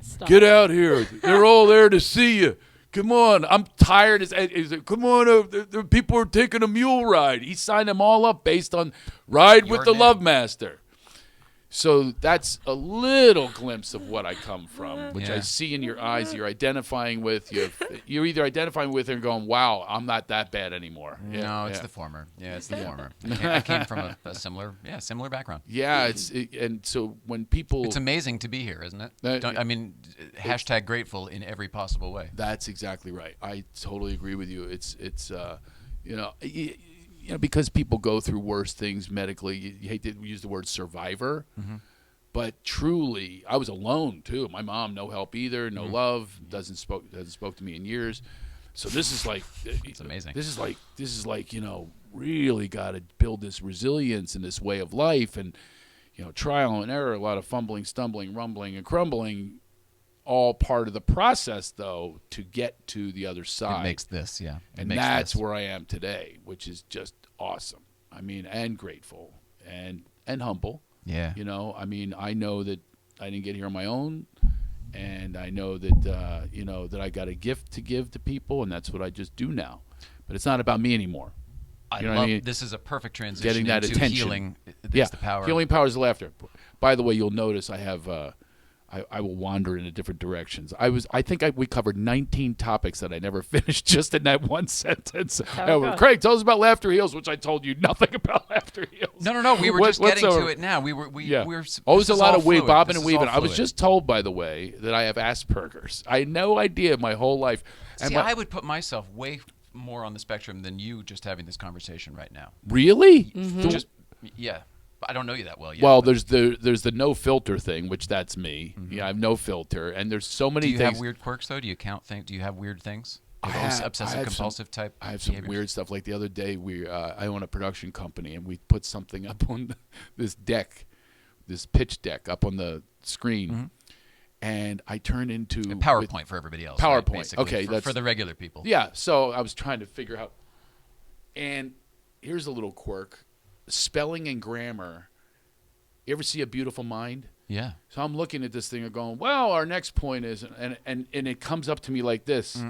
Stop. get out here. They're all there to see you. Come on. I'm tired. He's like, come on. The people are taking a mule ride. He signed them all up based on Ride with the Love Master. So that's a little glimpse of what I come from, which I see in your eyes. You're identifying with. You're either identifying with it and going, wow, I'm not that bad anymore. No, it's the former. Yeah, it's the former. I came from a similar background. Yeah, and so when people... It's amazing to be here, isn't it? Hashtag grateful in every possible way. That's exactly right. I totally agree with you. It's because people go through worse things medically. You hate to use the word survivor, but truly, I was alone too. My mom, no help either, no love, hasn't spoke to me in years. So this is like, it's amazing. This is like really got to build this resilience in this way of life, and trial and error, a lot of fumbling, stumbling, rumbling, and crumbling. All part of the process, though, to get to the other side. It makes this, yeah. And that's where I am today, which is just awesome. I mean, and grateful and humble. Yeah. I know that I didn't get here on my own, and I know that that I got a gift to give to people, and that's what I just do now. But it's not about me anymore. This is a perfect transition getting that into attention. Healing. The power. Healing powers of laughter. By the way, you'll notice I have. I will wander in different directions. I think we covered 19 topics that I never finished just in that one sentence. Craig, tell us about Laughter Heals, which I told you nothing about Laughter Heals. No. We were just getting to it now. We're always a lot of bobbing and weaving. I was just told, by the way, that I have Asperger's. I had no idea my whole life. I would put myself way more on the spectrum than you just having this conversation right now. Really? Mm-hmm. Yeah. I don't know you that well yet. Well, there's the no filter thing, which that's me. Mm-hmm. Yeah, I have no filter, and there's so many things. Do you have weird quirks though? Do you count things? Do you have weird things? Obsessive compulsive type. I have some weird stuff. Like the other day, I own a production company, and we put something up on this deck, this pitch deck, up on the screen, and I turned into a PowerPoint for everybody else. PowerPoint, right, okay, for the regular people. Yeah. So I was trying to figure out, and here's a little quirk. Spelling and grammar. You ever see A Beautiful Mind? Yeah. So I'm looking at this thing and going, well, our next point is, and it comes up to me like this.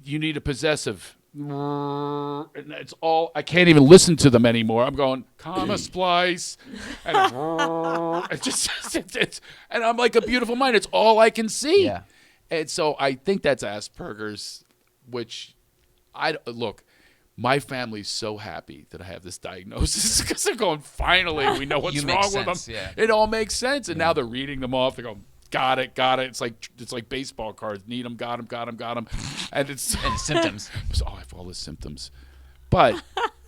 You need a possessive. And it's all, I can't even listen to them anymore. I'm going, comma splice. And and I'm like A Beautiful Mind. It's all I can see. Yeah. And so I think that's Asperger's, which look. My family's so happy that I have this diagnosis because they're going, finally, we know what's wrong with them. Yeah. It all makes sense. And now they're reading them off. They're going, got it. It's like baseball cards. Need them, got them. And it's symptoms. So I have all the symptoms. But,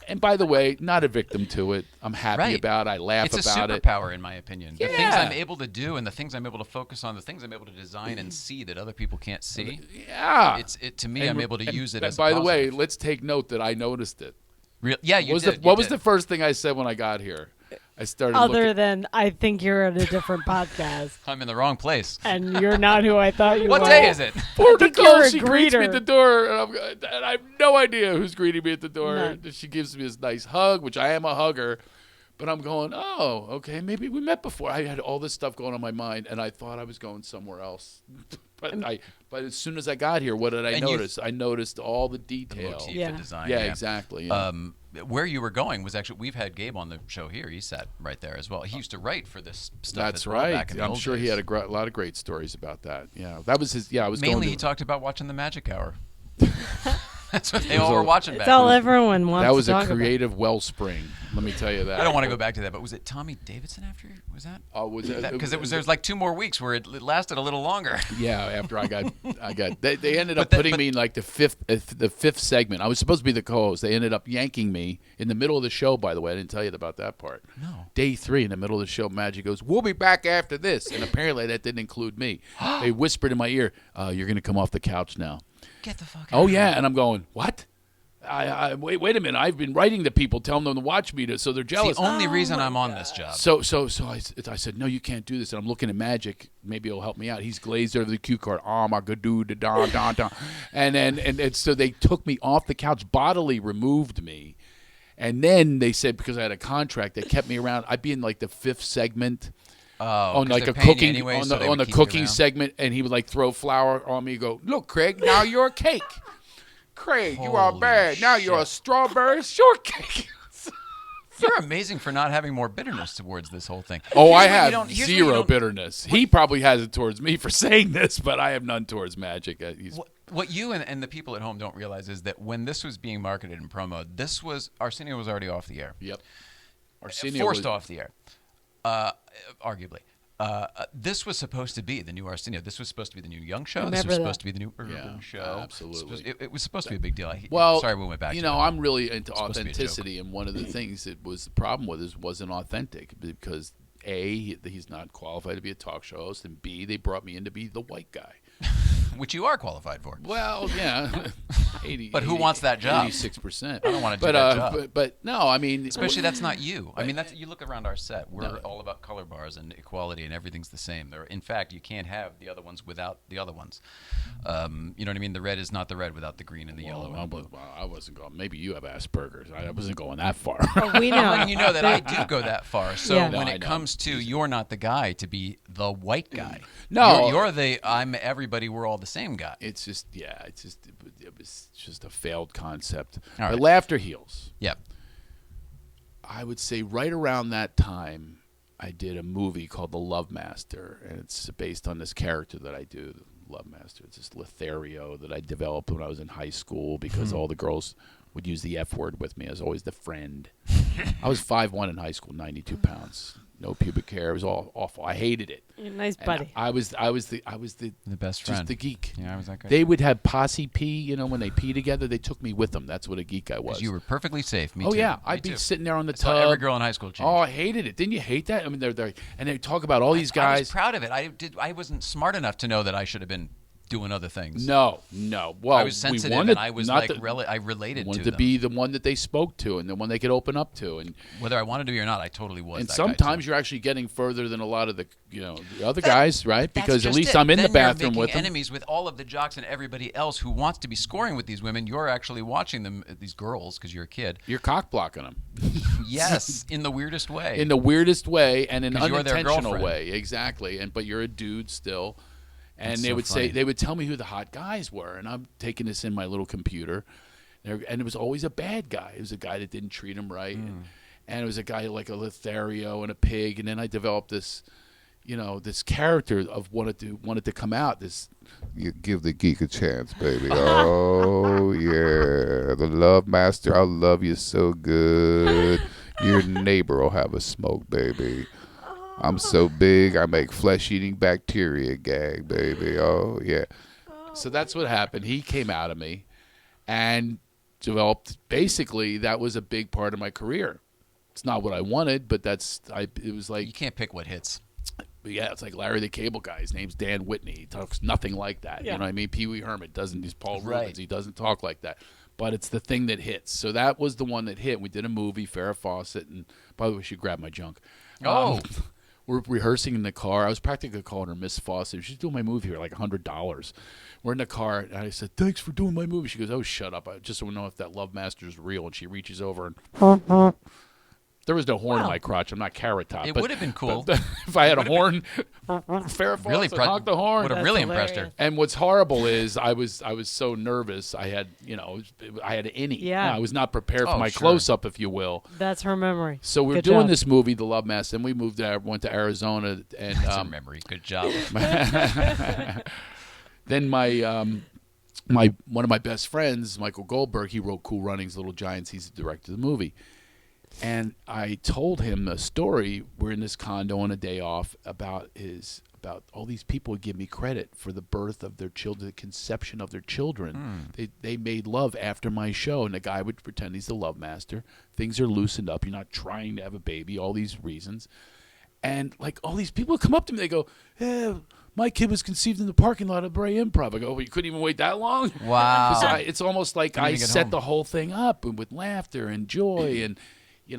and by the way, not a victim to it. I'm happy about it. I laugh about it. It's a superpower, in my opinion. Yeah. The things I'm able to do and the things I'm able to focus on, the things I'm able to design and see that other people can't see. Yeah. To me, I'm able to use it as a by the positive. way, let's take note that I noticed it. Yeah, you did. What was the first thing I said when I got here? I started Other looking. than I think you're at a different podcast, I'm in the wrong place. and you're not who I thought you were. What day is it? Poor think Nicole, you're a she greets me at greeter. the door, and I have no idea who's greeting me at the door. None. She gives me this nice hug, which I am a hugger, but I'm going, oh, okay, maybe we met before. I had all this stuff going on in my mind, and I thought I was going somewhere else. But as soon as I got here, what did I notice? I noticed all the detail. Motif Yeah. and design. Yeah, exactly. Yeah. Where you were going was actually, we've had Gabe on the show here. He sat right there as well. He used to write for this stuff. That's as well right. Back in the I'm old sure he days. had a lot of great stories about that. Yeah, that was his. Yeah, I was Mainly, going he to, talked about watching the Magic Hour. That's what they all were watching back It's all then. everyone wants that was to a talk creative wellspring. Let me tell you that. I don't want to go back to that, but was it Tommy Davidson after? Was that? Oh, was it? Because there's like 2 more weeks where it lasted a little longer. Yeah, after I got. They ended up But putting me in like the fifth segment. I was supposed to be the co-host. They ended up yanking me in the middle of the show. By the way, I didn't tell you about that part. No. Day 3 in the middle of the show, Magic goes, "We'll be back after this," and apparently that didn't include me. They whispered in my ear, "You're going to come off the couch now." Get the fuck out. Oh yeah, and I'm going, what? I wait a minute. I've been writing to people, telling them to watch me, so they're It's jealous. the only reason I'm on this job. So I said, no, you can't do this. And I'm looking at Magic. Maybe it'll help me out. He's glazed over the cue card. Oh my god, dude, da da da. And so they took me off the couch, bodily removed me, and then they said because I had a contract, they kept me around. I'd be in like the 5th segment. On 'cause like they're a paying you cooking anyway, on so the, they on would the keep you cooking around. segment, and he would like throw flour on me. Go, look, Craig, now you're a cake. Craig, you are Holy bad. Now you're a shit. strawberry shortcake. You're amazing for not having more bitterness towards this whole thing. Oh, I Here's what you have don't- here's what you zero don't- bitterness. He probably has it towards me for saying this, but I have none towards Magic. He's, What you and the people at home don't realize is that when this was being marketed and promoted, this was Arsenio was already off the air. yep. Arsenio Forced was- off the air, arguably. This was supposed to be the new Arsenio. This was supposed to be the new Young Show. This Remember was that. supposed to be the new Urban Yeah, Show. absolutely. It was supposed to be a big deal. Well, sorry we went back. You to know, that. I'm really into supposed to be a joke. authenticity, and one of the things that was the problem with it wasn't authentic because he's not qualified to be a talk show host, and B, they brought me in to be the white guy. Which you are qualified for. Well, yeah, 80. But who wants that job? 86%. I don't want to do But that job. but no, I mean, Especially that's not you. I mean, that's you look around our set. We're all about color bars and equality, and everything's the same. In fact, you can't have the other ones without the other ones. You know what I mean? The red is not the red without the green and the yellow and the blue. I wasn't going. Maybe you have Asperger's. I wasn't going that far. Oh, we know. And you know that I do go that far. So Yeah. when No, I it know. comes to you're not the guy to be the white guy. No. you're the I'm everybody. We're all the same guy. It's just it was just a failed concept. All But right. laughter heals. Yep. I would say right around that time, I did a movie called The Love Master, and it's based on this character that I do, the Love Master. It's this Lothario that I developed when I was in high school because all the girls would use the F word with me. I was always the friend. I was 5'1" in high school, 92 pounds. No pubic hair. It was all awful. I hated it. You're a nice And buddy. I was the The best just friend. the geek. Yeah, I was that guy. They would have posse pee, you know, when they pee together. They took me with them. That's what a geek I was. You were perfectly safe. Me oh too. yeah, Me I'd be too. sitting there on the I saw tub. every girl in high school change. Oh, I hated it. Didn't you hate that? I mean, they're and they talk about all these I was guys. proud of it. I wasn't smart enough to know that I should have been doing other things. No. Well, I was sensitive, we wanted, and I was not like, the- I related wanted to to them. be the one that they spoke to and the one they could open up to, and Whether I wanted to be or not, I totally was. and that guy, sometimes too. you're actually getting further than a lot of the the other guys, right? That's Because at just least it. I'm in Then the bathroom you're with making them. enemies with all of the jocks and everybody else who wants to be scoring with these women. You're actually watching them, these girls, because you're a kid. You're cock blocking them Yes, in the weirdest way. in the weirdest way and an 'Cause you're their unintentional girlfriend. way, exactly. And but you're a dude still. And That's they so would funny. say they would tell me who the hot guys were, and I'm taking this in my little computer, and it was always a bad guy. It was a guy that didn't treat him right, and it was a guy like a Lothario and a pig. And then I developed this, this character of wanted to come out. This You give the geek a chance, baby. Oh yeah, the love master. I love you so good. Your neighbor will have a smoke, baby. I'm so big, I make flesh-eating bacteria gag, baby. Oh yeah. So that's what happened. He came out of me, and developed. Basically, that was a big part of my career. It's not what I wanted, but it was like you can't pick what hits. yeah, it's like Larry the Cable Guy. His name's Dan Whitney. He talks nothing like that. Yeah. You know what I mean? Pee Wee Herman doesn't. He's Paul Right. Rubens. He doesn't talk like that. but it's the thing that hits. So that was the one that hit. We did a movie, Farrah Fawcett, and by the way, she grabbed my junk. We're rehearsing in the car. I was practically calling her Miss Fawcett. She's doing my movie here, like $100. We're in the car, and I said, "Thanks for doing my movie." She goes, "Oh, shut up. I just want to know if that Love Master is real." And she reaches over and there was no horn in my crotch. I'm not Carrot Top. It would have been cool. If I had a horn, Farrah Fawcett honk the horn. Would have really impressed her. And what's horrible is I was so nervous. I had I had an innie. Yeah. I was not prepared for my sure. close up, if you will. That's her memory. So we were Good doing job. this movie, The Love Master, and we went to Arizona, and That's her memory. Good job. then my one of my best friends, Michael Goldberg, he wrote Cool Runnings, Little Giants. He's the director of the movie. And I told him the story. We're in this condo on a day off about all these people would give me credit for the birth of their children, the conception of their children. They made love after my show, and the guy would pretend he's the love master. Things are loosened up. You're not trying to have a baby, all these reasons. And like all these people come up to me, they go, "Yeah, my kid was conceived in the parking lot of Bray Improv." I go, "Well, you couldn't even wait that long?" Wow. So it's almost like I even get set home. the whole thing up with laughter and joy and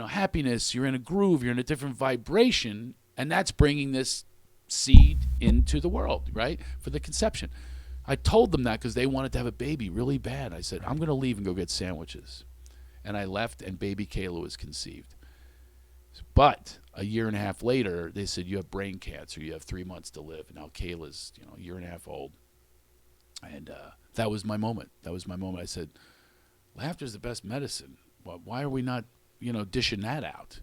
happiness. You're in a groove. You're in a different vibration, and that's bringing this seed into the world, right, for the conception. I told them that because they wanted to have a baby really bad. I said, "I'm going to leave and go get sandwiches," and I left, and baby Kayla was conceived. But a year and a half later, they said, "You have brain cancer. You have 3 months to live." And now Kayla's a year and a half old, and that was my moment. I said, laughter's the best medicine. Why are we not dishing that out?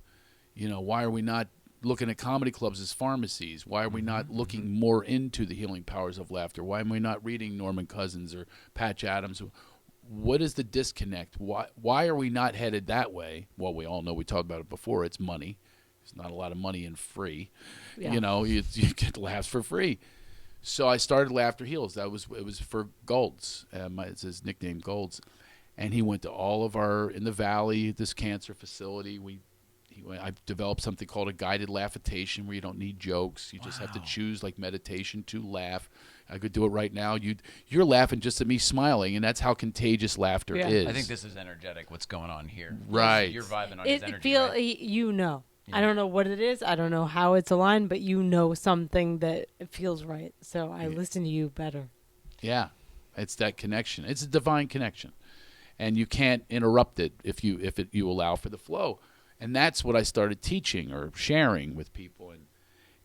Why are we not looking at comedy clubs as pharmacies? Why are we not looking more into the healing powers of laughter? Why am I not reading Norman Cousins or Patch Adams? What is the disconnect? Why are we not headed that way? Well, we all know, we talked about it before, it's money. There's not a lot of money in free. Yeah. You get laughs for free. So I started Laughter Heals. It was for Golds. It's his nickname, Golds. And he went to all of in the Valley, this cancer facility. I developed something called a guided laughitation, where you don't need jokes. You just have to choose, like meditation, to laugh. I could do it right now. You're laughing just at me smiling, and that's how contagious laughter is. I think this is energetic, what's going on here. Right. You're vibing on his It energy, right? Yeah. I don't know what it is. I don't know how it's aligned, but something that feels right. So I listen to you better. Yeah. It's that connection. It's a divine connection. And you can't interrupt it if you allow for the flow. And that's what I started teaching or sharing with people.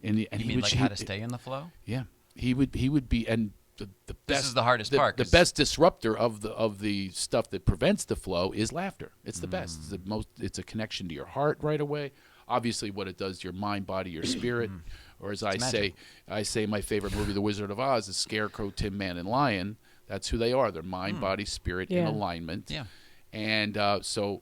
And You mean like how to stay in the flow? Yeah, he would be, and the best. This is the hardest part. The 'cause best disruptor of the stuff that prevents the flow is laughter. It's the best. It's the most. It's a connection to your heart right away. Obviously, what it does to your mind, body, your spirit. Or as I say, my favorite movie, The Wizard of Oz, is Scarecrow, Tin Man, and Lion. That's who they are. They're mind, body, spirit in alignment. Yeah. And so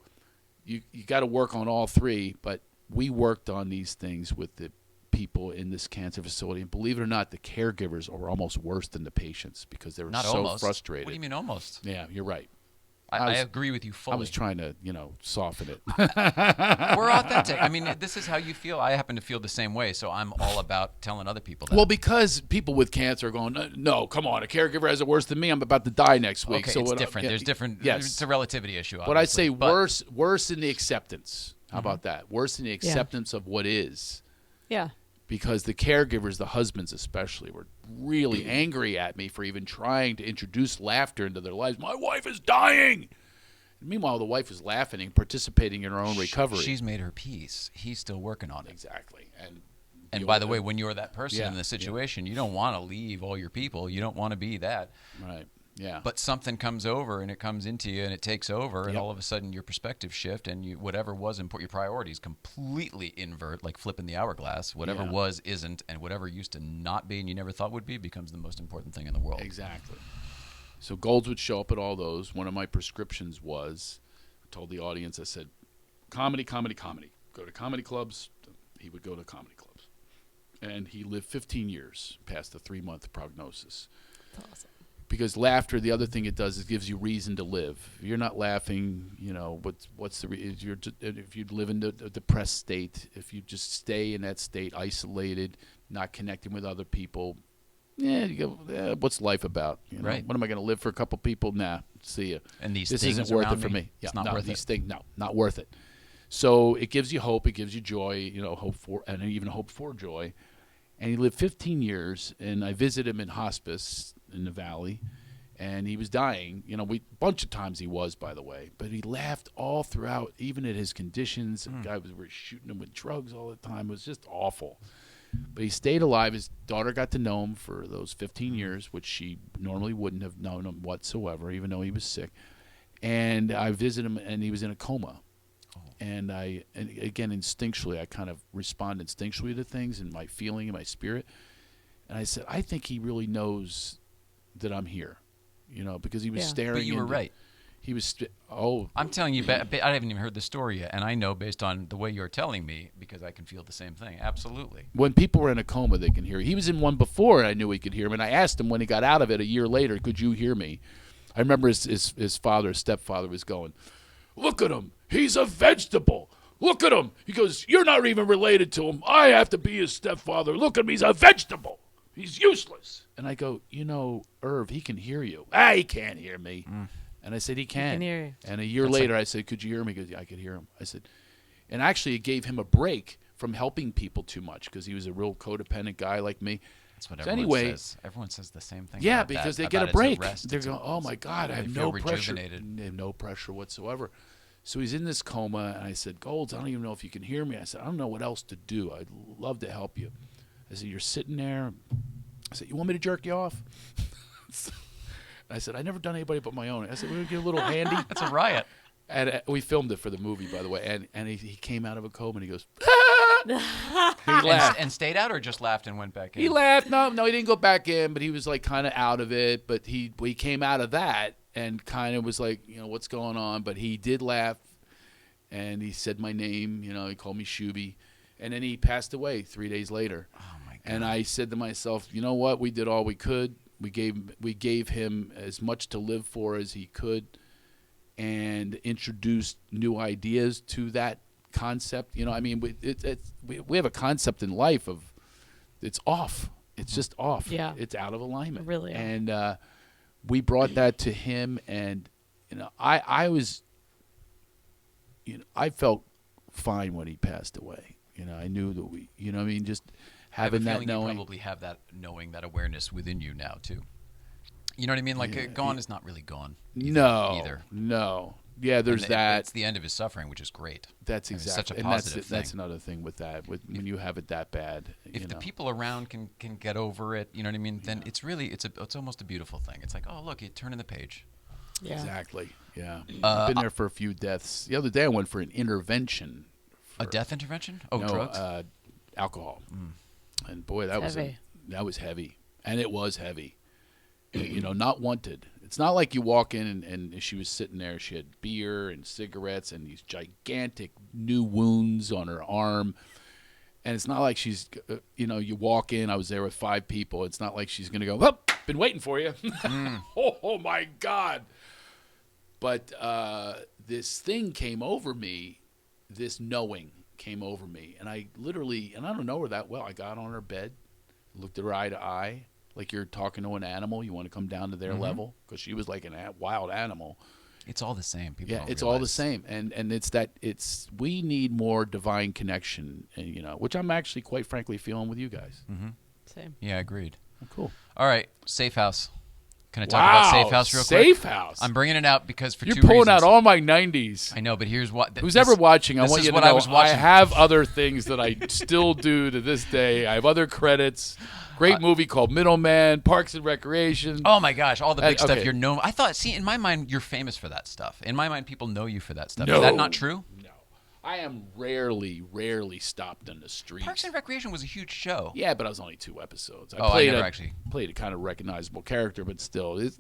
you got to work on all three. But we worked on these things with the people in this cancer facility, and believe it or not, the caregivers are almost worse than the patients because they were Not so almost. frustrated. What do you mean almost? Yeah, you're right. I agree with you fully. I was trying to, soften it. We're authentic. I mean, this is how you feel. I happen to feel the same way, so I'm all about telling other people that. Well, because people with cancer are going, no, come on, a caregiver has it worse than me. I'm about to die next week. Okay, so it's what, different. There's different. Yes. It's a relativity issue. But I say obviously. worse in the acceptance. How about that? Worse in the acceptance of what is. Yeah. Because the caregivers, the husbands especially, were really angry at me for even trying to introduce laughter into their lives. My wife is dying. And meanwhile, the wife is laughing and participating in her own recovery. She's made her peace. He's still working on it. Exactly. And by the way, when you're that person in the situation, you don't want to leave all your people. You don't want to be that. Right. Yeah. But something comes over and it comes into you and it takes over, and all of a sudden your perspective shift, and whatever was important, your priorities completely invert, like flipping the hourglass. Whatever was isn't, and whatever used to not be and you never thought would be becomes the most important thing in the world. Exactly. So Golds would show up at all those. One of my prescriptions was, I told the audience, I said, comedy, comedy, comedy. Go to comedy clubs. He would go to comedy clubs. And he lived 15 years past the 3-month prognosis. That's awesome. Because laughter, the other thing it does is it gives you reason to live. If you're not laughing, what's the if you live in a depressed state, if you just stay in that state, isolated, not connecting with other people, Yeah, you go, what's life about? You know? Right. What am I going to live for a couple people? Nah, see ya. And these this things isn't worth around it for me, me. it's Yeah, not worth these it. things, no, not worth it. So it gives you hope. It gives you joy. Hope for, and even hope for joy. And he lived 15 years, and I visited him in hospice in the valley, and he was dying. Bunch of times he was, by the way, but he laughed all throughout, even at his conditions. The guy were shooting him with drugs all the time. It was just awful. But he stayed alive. His daughter got to know him for those 15 years, which she normally wouldn't have known him whatsoever, even though he was sick. And I visited him, and he was in a coma. And again, instinctually, I kind of respond instinctually to things and my feeling and my spirit. And I said, I think he really knows that I'm here, because he was staring. But you were right. He was. I'm telling you, I haven't even heard the story yet, and I know based on the way you're telling me because I can feel the same thing. Absolutely. When people were in a coma, they can hear. He was in one before, and I knew he could hear him. And I asked him when he got out of it a year later, could you hear me? I remember his father, his stepfather, was going, look at him. He's a vegetable. Look at him. He goes, you're not even related to him. I have to be his stepfather. Look at him. He's a vegetable. He's useless. And I go, Irv, he can hear you. He can't hear me. And I said, he can hear you. And a year later, I said, could you hear me? He goes, yeah, I could hear him. I said, and actually it gave him a break from helping people too much because he was a real codependent guy like me. That's what So everyone anyway, says. Everyone says the same thing. Yeah, about because that, they get about a break. rest. They're going, oh my God, I have no pressure. Rejuvenated. They have no pressure whatsoever. So he's in this coma, and I said, Golds, I don't even know if you can hear me. I said, I don't know what else to do. I'd love to help you. I said, you're sitting there. I said, you want me to jerk you off? I said, I've never done anybody but my own. I said, we're going to get a little handy. That's a riot. And we filmed it for the movie, by the way. And he came out of a coma, and he goes, he And, laughed. and stayed out or just laughed and went back in? He laughed. No, he didn't go back in, but he was like kind of out of it. But he came out of that and kind of was like, what's going on? But he did laugh, and he said my name. He called me Shooby. And then he passed away 3 days later. Oh, my God. And I said to myself, you know what? We did all we could. We gave him as much to live for as he could and introduced new ideas to that concept. We have a concept in life of it's off. It's just off. Yeah. It's out of alignment. Really off. And we brought that to him, and I was I felt fine when he passed away. I knew that just having I have a that feeling knowing. you probably have that knowing, that awareness within you now too. You know what I mean? Like gone is not really gone. Either. No. Yeah, there's And that. It's the end of his suffering, which is great. That's I mean, it's exactly. such a and positive thing. that's another thing with that. When you have it that bad. If the people around can get over it, you know what I mean? Then it's really it's almost a beautiful thing. It's like, oh look, you turn in the page. Yeah. Exactly. Yeah. I've been there for a few deaths. The other day I went for an intervention. A death intervention? Oh, no, drugs? Alcohol. And boy, that Heavy. was heavy. And it was heavy. Not wanted. It's not like you walk in and she was sitting there. She had beer and cigarettes and these gigantic new wounds on her arm. And it's not like she's, you walk in. I was there with 5 people. It's not like she's going to go, oh, been waiting for you. Oh, my God. But this thing came over me, this knowing came over me. And I literally, and I don't know her that well. I got on her bed, looked at her eye to eye. Like you're talking to an animal, you want to come down to their level because she was like a wild animal. It's all the same. People Yeah, don't it's all the realize. same, and we need more divine connection, which I'm actually quite frankly feeling with you guys. Same. Yeah, agreed. Oh, cool. All right, Safe House. Can I talk about Safe House real quick? Safe House. I'm bringing it out because for You're two pulling reasons. out all my '90s. I know, but here's what. Who's ever watching? I this want is you to what know I was watching. have other things that I still do to this day. I have other credits. Great movie called Middleman, Parks and Recreation. Oh my gosh, all the big stuff okay. you're known. I thought. See, in my mind, you're famous for that stuff. In my mind, people know you for that stuff. No. Is that not true? No, I am rarely stopped in the streets. Parks and Recreation was a huge show. Yeah, but I was only 2 episodes. I never actually played a kind of recognizable character, but still, it's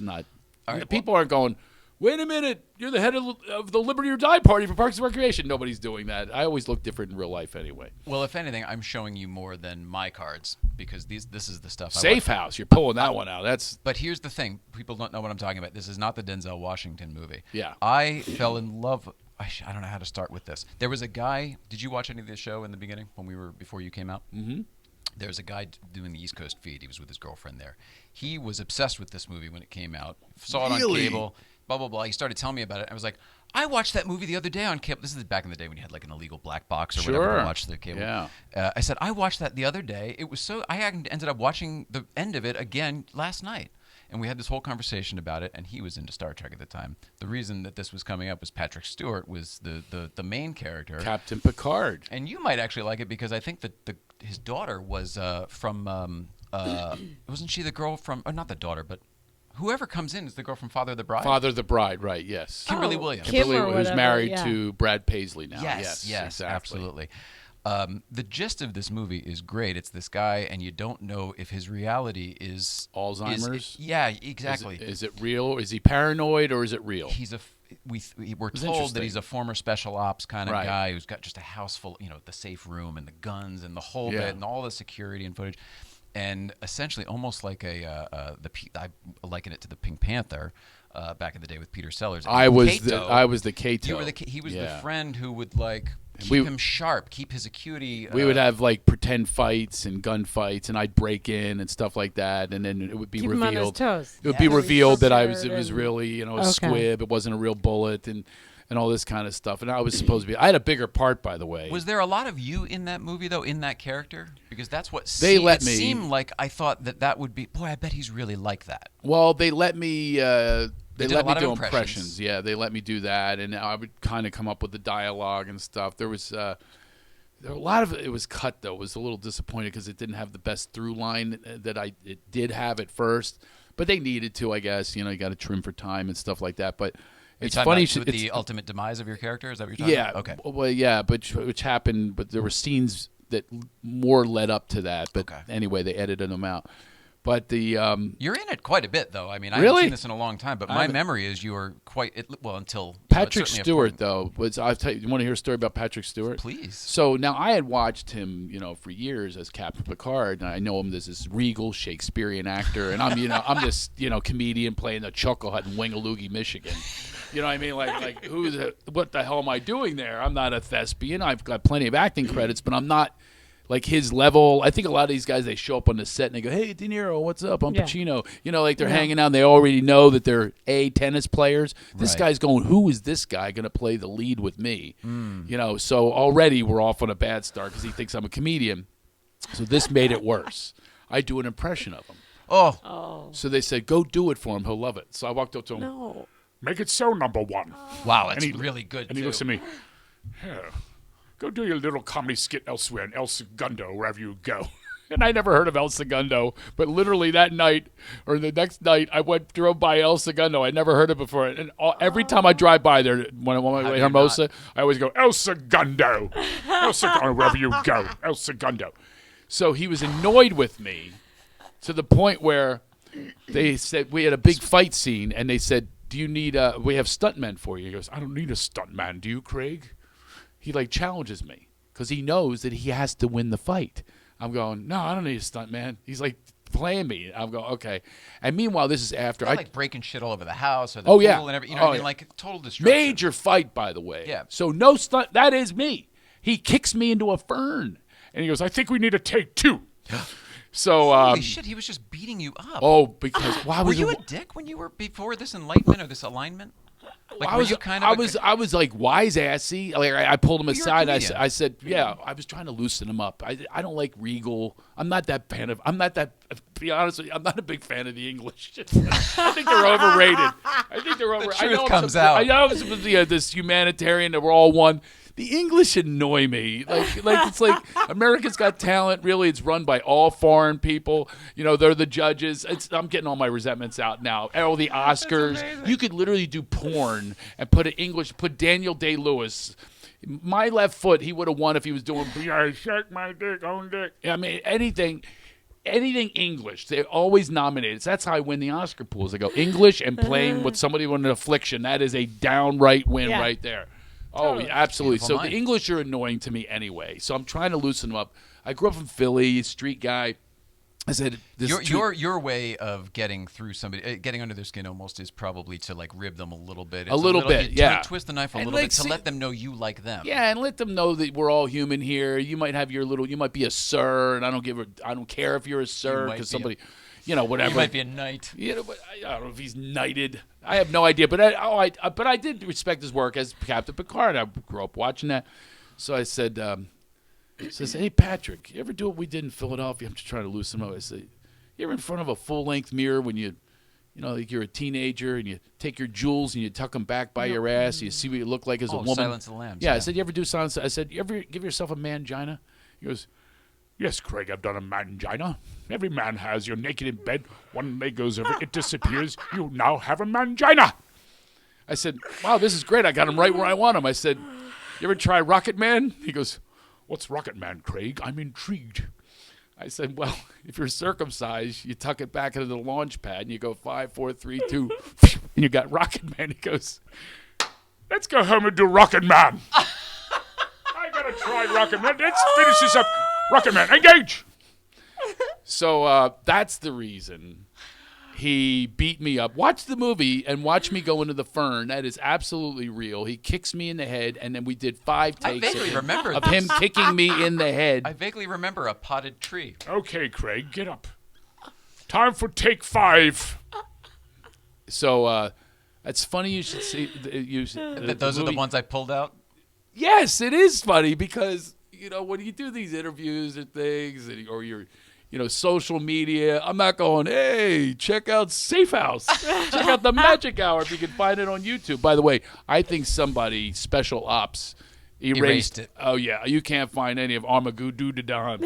not. All right, People aren't going, wait a minute, you're the head of the Liberty or Die Party for Parks and Recreation. Nobody's doing that. I always look different in real life anyway. Well, if anything, I'm showing you more than my cards because this is the stuff. Safe House, you're pulling that one out. That's But here's the thing: people don't know what I'm talking about. This is not the Denzel Washington movie. Yeah. I fell in love. I don't know how to start with this. There was a guy. Did you watch any of this show in the beginning before you came out? Mm-hmm. There's a guy doing the East Coast feed. He was with his girlfriend there. He was obsessed with this movie when it came out. Saw it on cable, blah, blah, blah. He started telling me about it. I was like, I watched that movie the other day on cable. This is back in the day when you had like an illegal black box or whatever to watch the cable. Yeah. I said, I watched that the other day. It was so, I ended up watching the end of it again last night. And we had this whole conversation about it, and he was into Star Trek at the time. The reason that this was coming up was Patrick Stewart was the main character. Captain Picard. And you might actually like it because I think that his daughter was from, wasn't she the girl from, or not the daughter, but whoever comes in is the girl from Father of the Bride? Father of the Bride, right, yes. Kimberly Williams. Kimberly, Kim or who's whatever, married yeah. to Brad Paisley now. Yes, exactly. absolutely. The gist of this movie is great. It's this guy, and you don't know if his reality is Alzheimer's? Yeah, exactly. Is it real? Is he paranoid or is it real? He's we're told that he's a former special ops kind of Right. guy who's got just a house full, the safe room and the guns and the whole Yeah. bit and all the security and footage, and essentially almost like I liken it to the Pink Panther. Back in the day with Peter Sellers. I was Kato, the Kato. You were he was the friend who would keep him sharp, keep his acuity. We would have like pretend fights and gun fights, and I'd break in and stuff like that, and then it would be Keep revealed. him on his toes. It would be revealed that it was and- really a Okay. squib. It wasn't a real bullet, and all this kind of stuff. And I was supposed to be. I had a bigger part, by the way. Was there a lot of you in that movie though, in that character? Because that's what They let it me- seemed like. I thought that would be. Boy, I bet he's really like that. Well, they let me. They did a let me lot of do impressions. Yeah, they let me do that, and I would kind of come up with the dialogue and stuff. There was a lot of it was cut though. It was a little disappointed because it didn't have the best through line that it did have at first, but they needed to, I guess. You got to trim for time and stuff like that. But it's funny. With the ultimate demise of your character. Is that what you're talking about? Okay. Well, yeah, but which happened, but there were scenes that more led up to that. But Okay. anyway, they edited them out. But the You're in it quite a bit, though. I mean, I Really? haven't seen this in a long time, but my haven't- memory is you were until Patrick certainly Stewart, important. though, was. I'll tell you. You want to hear a story about Patrick Stewart? Please. So now I had watched him, for years as Captain Picard, and I know him as this regal Shakespearean actor, and I'm this, comedian playing the Chuckle Hut in Wingaloogie, Michigan. You know what I mean? Like what the hell am I doing there? I'm not a thespian. I've got plenty of acting credits, but I'm not like his level. I think a lot of these guys, they show up on the set and they go, "Hey, De Niro, what's up? I'm Yeah. Pacino." Like they're hanging out and they already know that they're tennis players. This Right. guy's going, "Who is this guy going to play the lead with me?" So already we're off on a bad start because he thinks I'm a comedian. So this made it worse. I do an impression of him. Oh, So they said, "Go do it for him. He'll love it." So I walked up to him. No. Make it so, number one. wow, that's And he- really good. And he too. looks at me. Yeah. Go do your little comedy skit elsewhere in El Segundo, wherever you go. And I never heard of El Segundo, but literally that night or the next night, I drove by El Segundo. I never heard it before. And every time I drive by there, when I'm on my way to Hermosa, I always go, El Segundo. El Segundo, wherever you go. El Segundo. So he was annoyed with me to the point where they said, we had a big fight scene, and they said, "Do you need we have stuntmen for you." He goes, "I don't need a stuntman. Do you, Craig?" He challenges me because he knows that he has to win the fight. I'm going, "No, I don't need a stuntman." He's playing me. I'm going, "Okay." And meanwhile, this is after They're, breaking shit all over the house or the Oh, pool yeah. and everything. You know what I Oh, mean? yeah. Total destruction. Major fight, by the way. Yeah. So no stunt. That is me. He kicks me into a fern, and he goes, "I think we need to take two." So Holy shit, he was just beating you up. because why were was you it? a dick when you were before this enlightenment or this alignment? I was wise assy. I pulled him Well, you're a aside. comedian. I said, "Yeah." I was trying to loosen him up. I don't like regal. I'm not that fan of. I'm not that. To be honest with you, I'm not a big fan of the English. I think they're overrated. I think they're overrated. truth I know comes out. I know I'm supposed to be this humanitarian that we're all one. The English annoy me. It's like America's Got Talent. Really, it's run by all foreign people. They're the judges. I'm getting all my resentments out now. All the Oscars. You could literally do porn and put Daniel Day-Lewis. My left foot, he would have won if he was doing, "Yeah, shake my dick, own dick." I mean, anything English. They're always nominated. So that's how I win the Oscar pools. I go English and playing with somebody with an affliction. That is a downright win right there. Oh, yeah, absolutely. Beautiful So mind. the English are annoying to me anyway. So I'm trying to loosen them up. I grew up in Philly, street guy. I said, this your way of getting through somebody, getting under their skin almost is probably to like rib them a little bit. It's a little bit, you yeah. Twist the knife a And little like, bit to let them know you like them. Yeah, and let them know that we're all human here. You might have your little, you might be a sir, and I don't care if you're a sir because somebody, whatever. You might be a knight. But I don't know if he's knighted. I have no idea, but I did respect his work as Captain Picard. I grew up watching that, so I said, "Hey Patrick, you ever do what we did in Philadelphia?" I'm just trying to loosen him up. I said, "You ever in front of a full-length mirror when like you're a teenager and you take your jewels and you tuck them back by your ass and you see what you look like as a woman?" Silence of the Lambs. Yeah, I said, "You ever do silence?" I said, "You ever give yourself a mangina?" He goes, "Yes, Craig, I've done a mangina. Every man has. You're naked in bed. One leg goes over. It disappears. You now have a mangina." I said, "Wow, this is great. I got him right where I want him." I said, "You ever try Rocket Man?" He goes, "What's Rocket Man, Craig? I'm intrigued." I said, "Well, if you're circumcised, you tuck it back into the launch pad and you go 5, 4, 3, 2, and you got Rocket Man." He goes, "Let's go home and do Rocket Man." I gotta try Rocket Man. Let's finish this up. Rocket Man, engage. So that's the reason he beat me up. Watch the movie and watch me go into the fern. That is absolutely real. He kicks me in the head, and then we did 5 takes of him kicking me in the head. I vaguely remember a potted tree. "Okay, Craig, get up. Time for take 5. So it's funny you should see. Those are the ones I pulled out? Yes, it is funny because, when you do these interviews or things, or you're, social media, I'm not going, "Hey, check out Safe House. Check out the Magic Hour," if you can find it on YouTube. By the way, I think somebody, Special Ops, erased it. Oh, yeah. You can't find any of Armageddon. Well,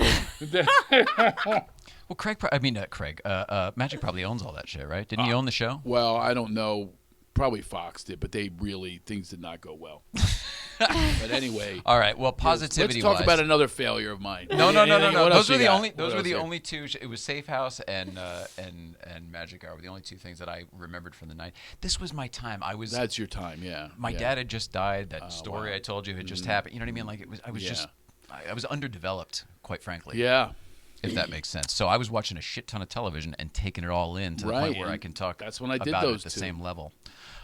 Magic probably owns all that shit, right? Didn't he own the show? Well, I don't know. Probably Fox did, but things did not go well. But anyway. All right. Well, positivity. Let's talk about another failure of mine. No. Those were the only two. It was Safe House and Magic Hour were the only 2 things that I remembered from the night. This was my time. That's your time, yeah. My dad had just died. That story I told you had just happened. You know what I mean? Like I was underdeveloped, quite frankly. Yeah. If that makes sense. So I was watching a shit ton of television and taking it all in to the point where I can talk. That's when I did about those it at the 2. same level.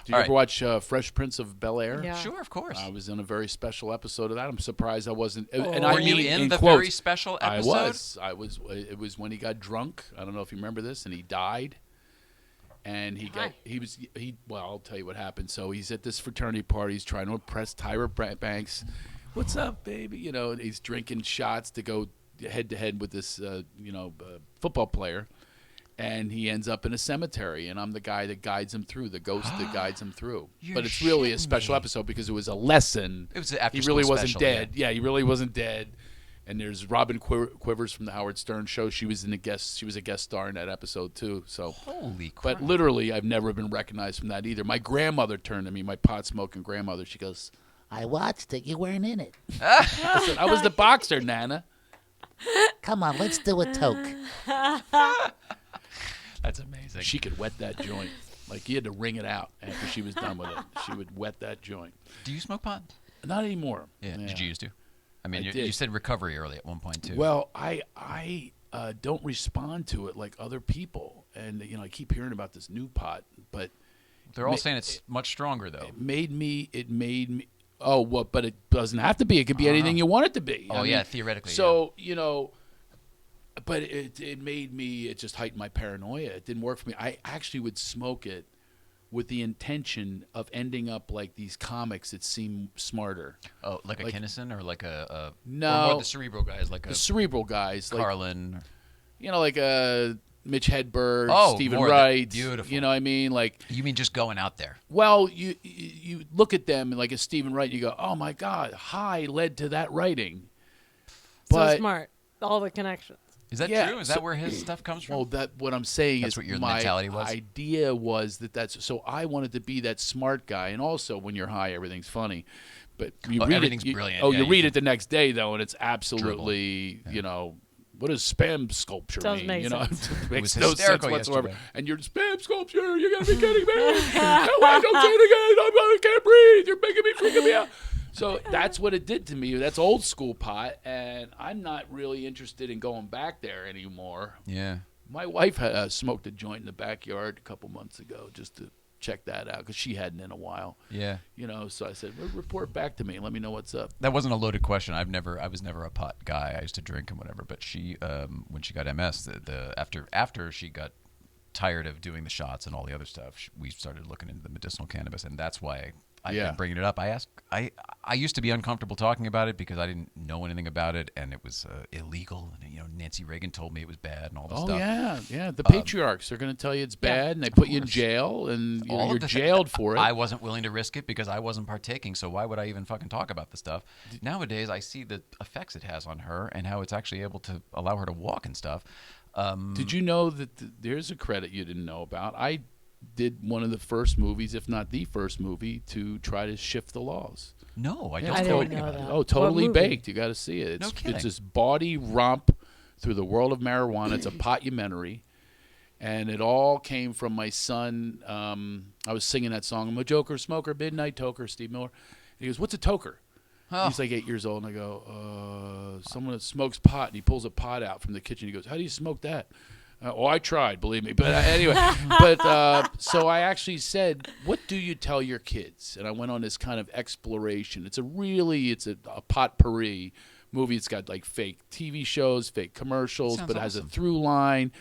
Do you ever watch Fresh Prince of Bel-Air? Yeah. Sure, of course. I was in a very special episode of that. I'm surprised I wasn't. And Were you in the quotes, very special episode? I was. It was when he got drunk. I don't know if you remember this, and he died. And well, I'll tell you what happened. So he's at this fraternity party. He's trying to impress Tyra Banks. "What's up, baby?" And he's drinking shots to go head to head with this, football player. And he ends up in a cemetery, and I'm the guy that guides him through, the ghost that guides him through. But it's really a special episode because it was a lesson. It was an after He really wasn't special, dead. Yeah, he really wasn't dead. And there's Robin Quivers from the Howard Stern show. She was a guest star in that episode too. So holy crap! But literally, I've never been recognized from that either. My grandmother turned to me, my pot smoking grandmother. She goes, "I watched it. You weren't in it." I said, "I was the boxer, Nana." "Come on, let's do a toke." That's amazing. She could wet that joint. Like, you had to wring it out after she was done with it. She would wet that joint. Do you smoke pot? Not anymore. Yeah. Did you used to? I mean, you said recovery early at one point, too. Well, I don't respond to it like other people. And, I keep hearing about this new pot. But they're all saying it's much stronger, though. It made me. Oh, well, but it doesn't have to be. It could be anything you want it to be. Oh, yeah, theoretically. So, but it made me, it just heightened my paranoia. It didn't work for me. I actually would smoke it with the intention of ending up like these comics that seem smarter. Oh, like a Kinnison or like a no, or more the cerebral guys, like the cerebral guys, Carlin, like a Mitch Hedberg, Stephen Wright. Beautiful. You know what I mean? Like, you mean just going out there? Well, you look at them like a Stephen Wright, and you go, "Oh my God, high led to that writing." So smart, all the connections. Is that true? Is that where his stuff comes from? Well, what I'm saying that's is what your my mentality was? idea was that's so I wanted to be that smart guy, and also when you're high, everything's funny. But you read everything's it, brilliant. You read it the next day though, and it's absolutely what does spam sculpture mean? Make sense. It makes no sense whatsoever. Yesterday. And you're spam sculpture. You gotta be kidding me! No, wait, don't say it again. I can't breathe. You're freaking me out. So that's what it did to me. That's old school pot, and I'm not really interested in going back there anymore. Yeah. My wife smoked a joint in the backyard a couple months ago just to check that out because she hadn't in a while. Yeah. So I said, report back to me and let me know what's up. That wasn't a loaded question. I was never a pot guy. I used to drink and whatever. But she, when she got MS, after she got tired of doing the shots and all the other stuff, we started looking into the medicinal cannabis, and that's why I've been bringing it up. I used to be uncomfortable talking about it because I didn't know anything about it, and it was illegal. And Nancy Reagan told me it was bad and all this stuff. Oh yeah. The patriarchs are going to tell you it's bad, and they put you in jail, and you're jailed for it. I wasn't willing to risk it because I wasn't partaking. So why would I even fucking talk about the stuff? Nowadays, I see the effects it has on her and how it's actually able to allow her to walk and stuff. Did you know that there's a credit you didn't know about? I did one of the first movies, if not the first movie, to try to shift the laws. No, I don't I know didn't anything know about that. it. Oh, totally What movie? baked. You got to see it. No kidding. It's this bawdy romp through the world of marijuana. It's a potumentary. And it all came from my son. I was singing that song, I'm a joker, smoker, midnight toker, Steve Miller. And he goes, what's a toker? Oh. He's like 8 years old, and I go, someone that smokes pot. And he pulls a pot out from the kitchen. He goes, how do you smoke that? I tried, believe me. But anyway, so I actually said, what do you tell your kids? And I went on this kind of exploration. It's a potpourri movie. It's got like fake TV shows, fake commercials, Sounds but it has a awesome. through line.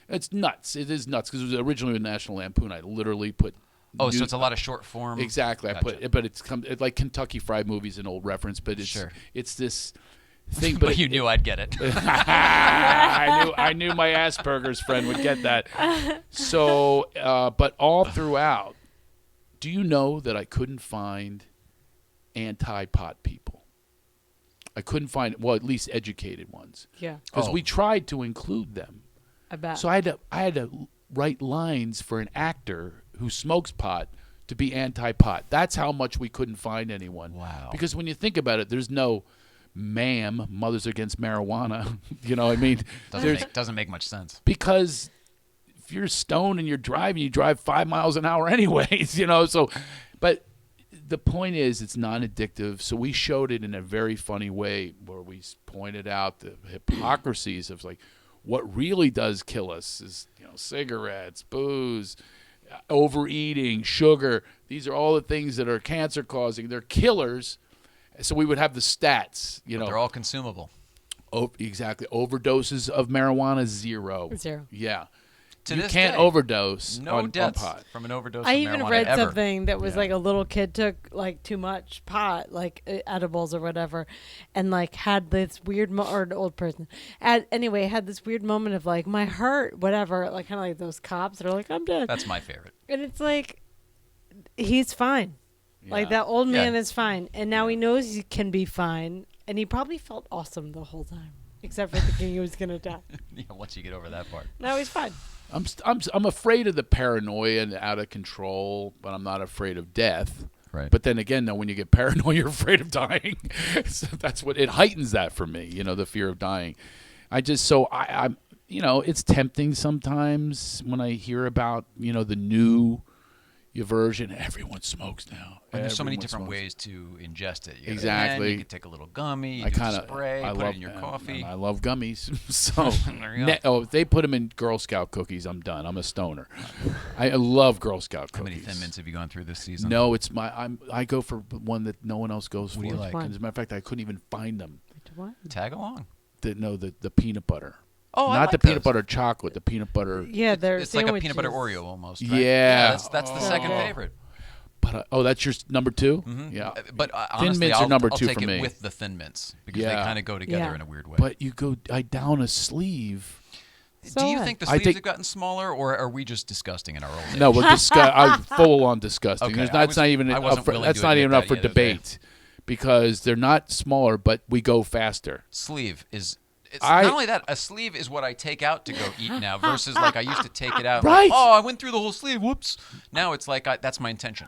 It's nuts. It is nuts because it was originally with National Lampoon. I literally put. Oh, so it's a lot of short form. Exactly. Gotcha. But it's like Kentucky Fried Movie's an old reference, but it's this thing. But you knew I'd get it. I knew my Asperger's friend would get that. So, but all throughout, do you know that I couldn't find anti-pot people? I couldn't find, well, at least educated ones. Yeah, Because we tried to include them. I bet. So I had to write lines for an actor who smokes pot to be anti-pot. That's how much we couldn't find anyone. Wow. Because when you think about it, there's no ma'am, Mothers Against Marijuana. You know what I mean? Doesn't make much sense. Because if you're stoned and you're driving, you drive 5 miles an hour anyways, so, but the point is it's non-addictive. So we showed it in a very funny way where we pointed out the hypocrisies of like, what really does kill us is, cigarettes, booze, overeating, sugar. These are all the things that are cancer causing. They're killers. So we would have the stats, But they're all consumable. Exactly. Overdoses of marijuana, 0. 0. Yeah. To you this can't day, overdose No on deaths pot. from an overdose I of even marijuana read ever. something that was Yeah. like a little kid took like too much pot, like edibles or whatever, and like had this weird or an old person. Anyway, had this weird moment of like my heart, whatever, like kind of like those cops that are like I'm dead, That's my favorite. and it's like he's fine. Like that old man is fine, and now he knows he can be fine, and he probably felt awesome the whole time, except for thinking he was gonna die. Yeah, once you get over that part. Now he's fine. I'm afraid of the paranoia and out of control, but I'm not afraid of death. Right. But then again, though, when you get paranoid, you're afraid of dying. So that's what it heightens that for me. The fear of dying. I'm it's tempting sometimes when I hear about the new version. Everyone smokes now. And there's so many Everyone different smokes. ways to ingest it. You got a Exactly. pen, you can take a little gummy, you I can kind of spray, I put love it in your coffee. I love gummies. So There you go. if they put them in Girl Scout cookies, I'm done. I'm a stoner. I love Girl Scout How cookies. many Thin Mints have you gone through this season? No, it's I go for one that no one else goes for. What do you like? one? As a matter of fact, I couldn't even find them. What? Tag along. The peanut butter. Oh, I Not like the peanut those. butter chocolate. The peanut butter. Yeah, they're It's like a peanut butter sandwiches. Oreo almost. Right? Yeah. That's the second Okay. favorite. But that's your number 2. Mhm. Yeah. But honestly, Mints are I'll number I'll 2 take for it me. with the Thin Mints because Yeah. they kind of go together Yeah. in a weird way. But I down a sleeve. So do you what? think the I sleeves think- have gotten smaller, or are we just disgusting in our old age? No, we're I'm full on disgusting. Okay, That's not even I wasn't up for, willing that's to not admit even that up for the other day. debate because they're not smaller, but we go faster. Sleeve is. It's I- not only that, a sleeve is what I take out to go eat now versus like I used to take it out. Right. Like, oh, I went through the whole sleeve. Whoops. Now it's like that's my intention.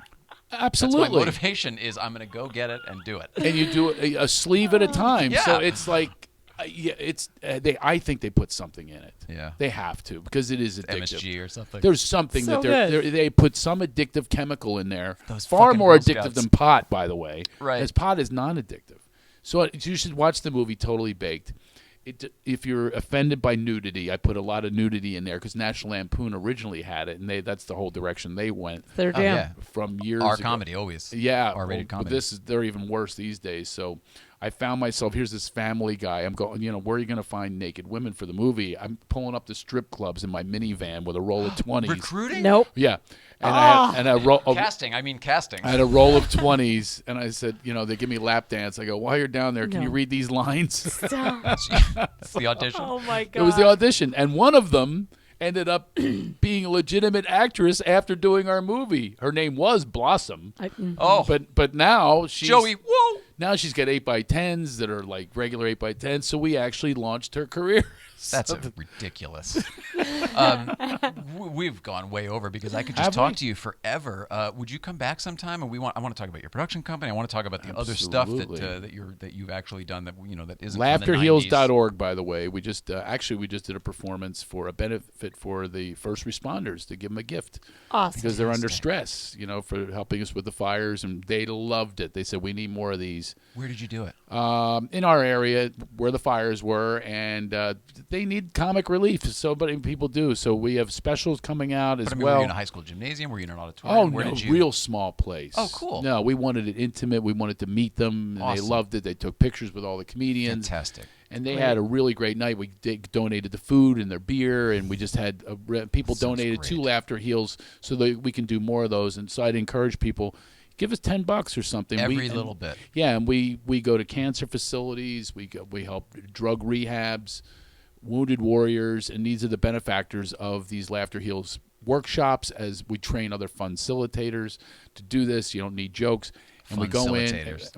That's my Absolutely. motivation is I'm going to go get it and do it. And you do a sleeve at a time. Yeah. So it's like Yeah, it's I think they put something in it. Yeah. They have to because it is addictive. MSG or something. There's something So that good. they put some addictive chemical in there. Those far fucking more Girl addictive Scouts. than pot, by the way. Right. As pot is non-addictive. So you should watch the movie Totally Baked. If you're offended by nudity, I put a lot of nudity in there because National Lampoon originally had it, and that's the whole direction they went They're Oh, jam. yeah. from years R ago. comedy always. Yeah, R-rated but comedy. they're even worse these days. So I found myself, here's this Family Guy. I'm going, where are you going to find naked women for the movie? I'm pulling up the strip clubs in my minivan with a roll of 20s. Recruiting? Nope. Yeah, and I had Casting. I mean casting. I had a roll of 20s, and I said, they give me lap dance. I go, while you're down there, can No. you read these lines? Stop. It's the audition. Oh my god. It was the audition, and one of them ended up being a legitimate actress after doing our movie. Her name was Blossom. Oh, But now she's Joey. Whoa. Now she's got 8x10s that are like regular 8x10s, so we actually launched her career. That's ridiculous. We've gone way over because I could just Have talk we? to you forever. Would you come back sometime? And I want to talk about your production company. I want to talk about the other stuff Absolutely. that you've actually done that that isn't from the 90s. Laughterheals.org, by the way. We just we just did a performance for a benefit for the first responders to give them a gift Awesome. because they're under stress, for helping us with the fires, and they loved it. They said we need more of these. Where did you do it? In our area where the fires were, and they need comic relief. So many people do. So we have specials coming out as But I mean, well. were you in a high school gymnasium? Were you in an auditorium? Oh, Where no, did you? real small place. Oh, cool. No, we wanted it intimate. We wanted to meet them. And Awesome. They loved it. They took pictures with all the comedians. Fantastic. And they had a really great night. We donated the food and their beer, and we just had people Sounds donated 2 great. Laughter Heals so that we can do more of those. And so I'd encourage people, give us $10 or something. Every little bit. Yeah, and we go to cancer facilities. We help drug rehabs, wounded warriors, and these are the benefactors of these Laughter Heals workshops as we train other facilitators to do this. You don't need jokes. And we go in. Facilitators.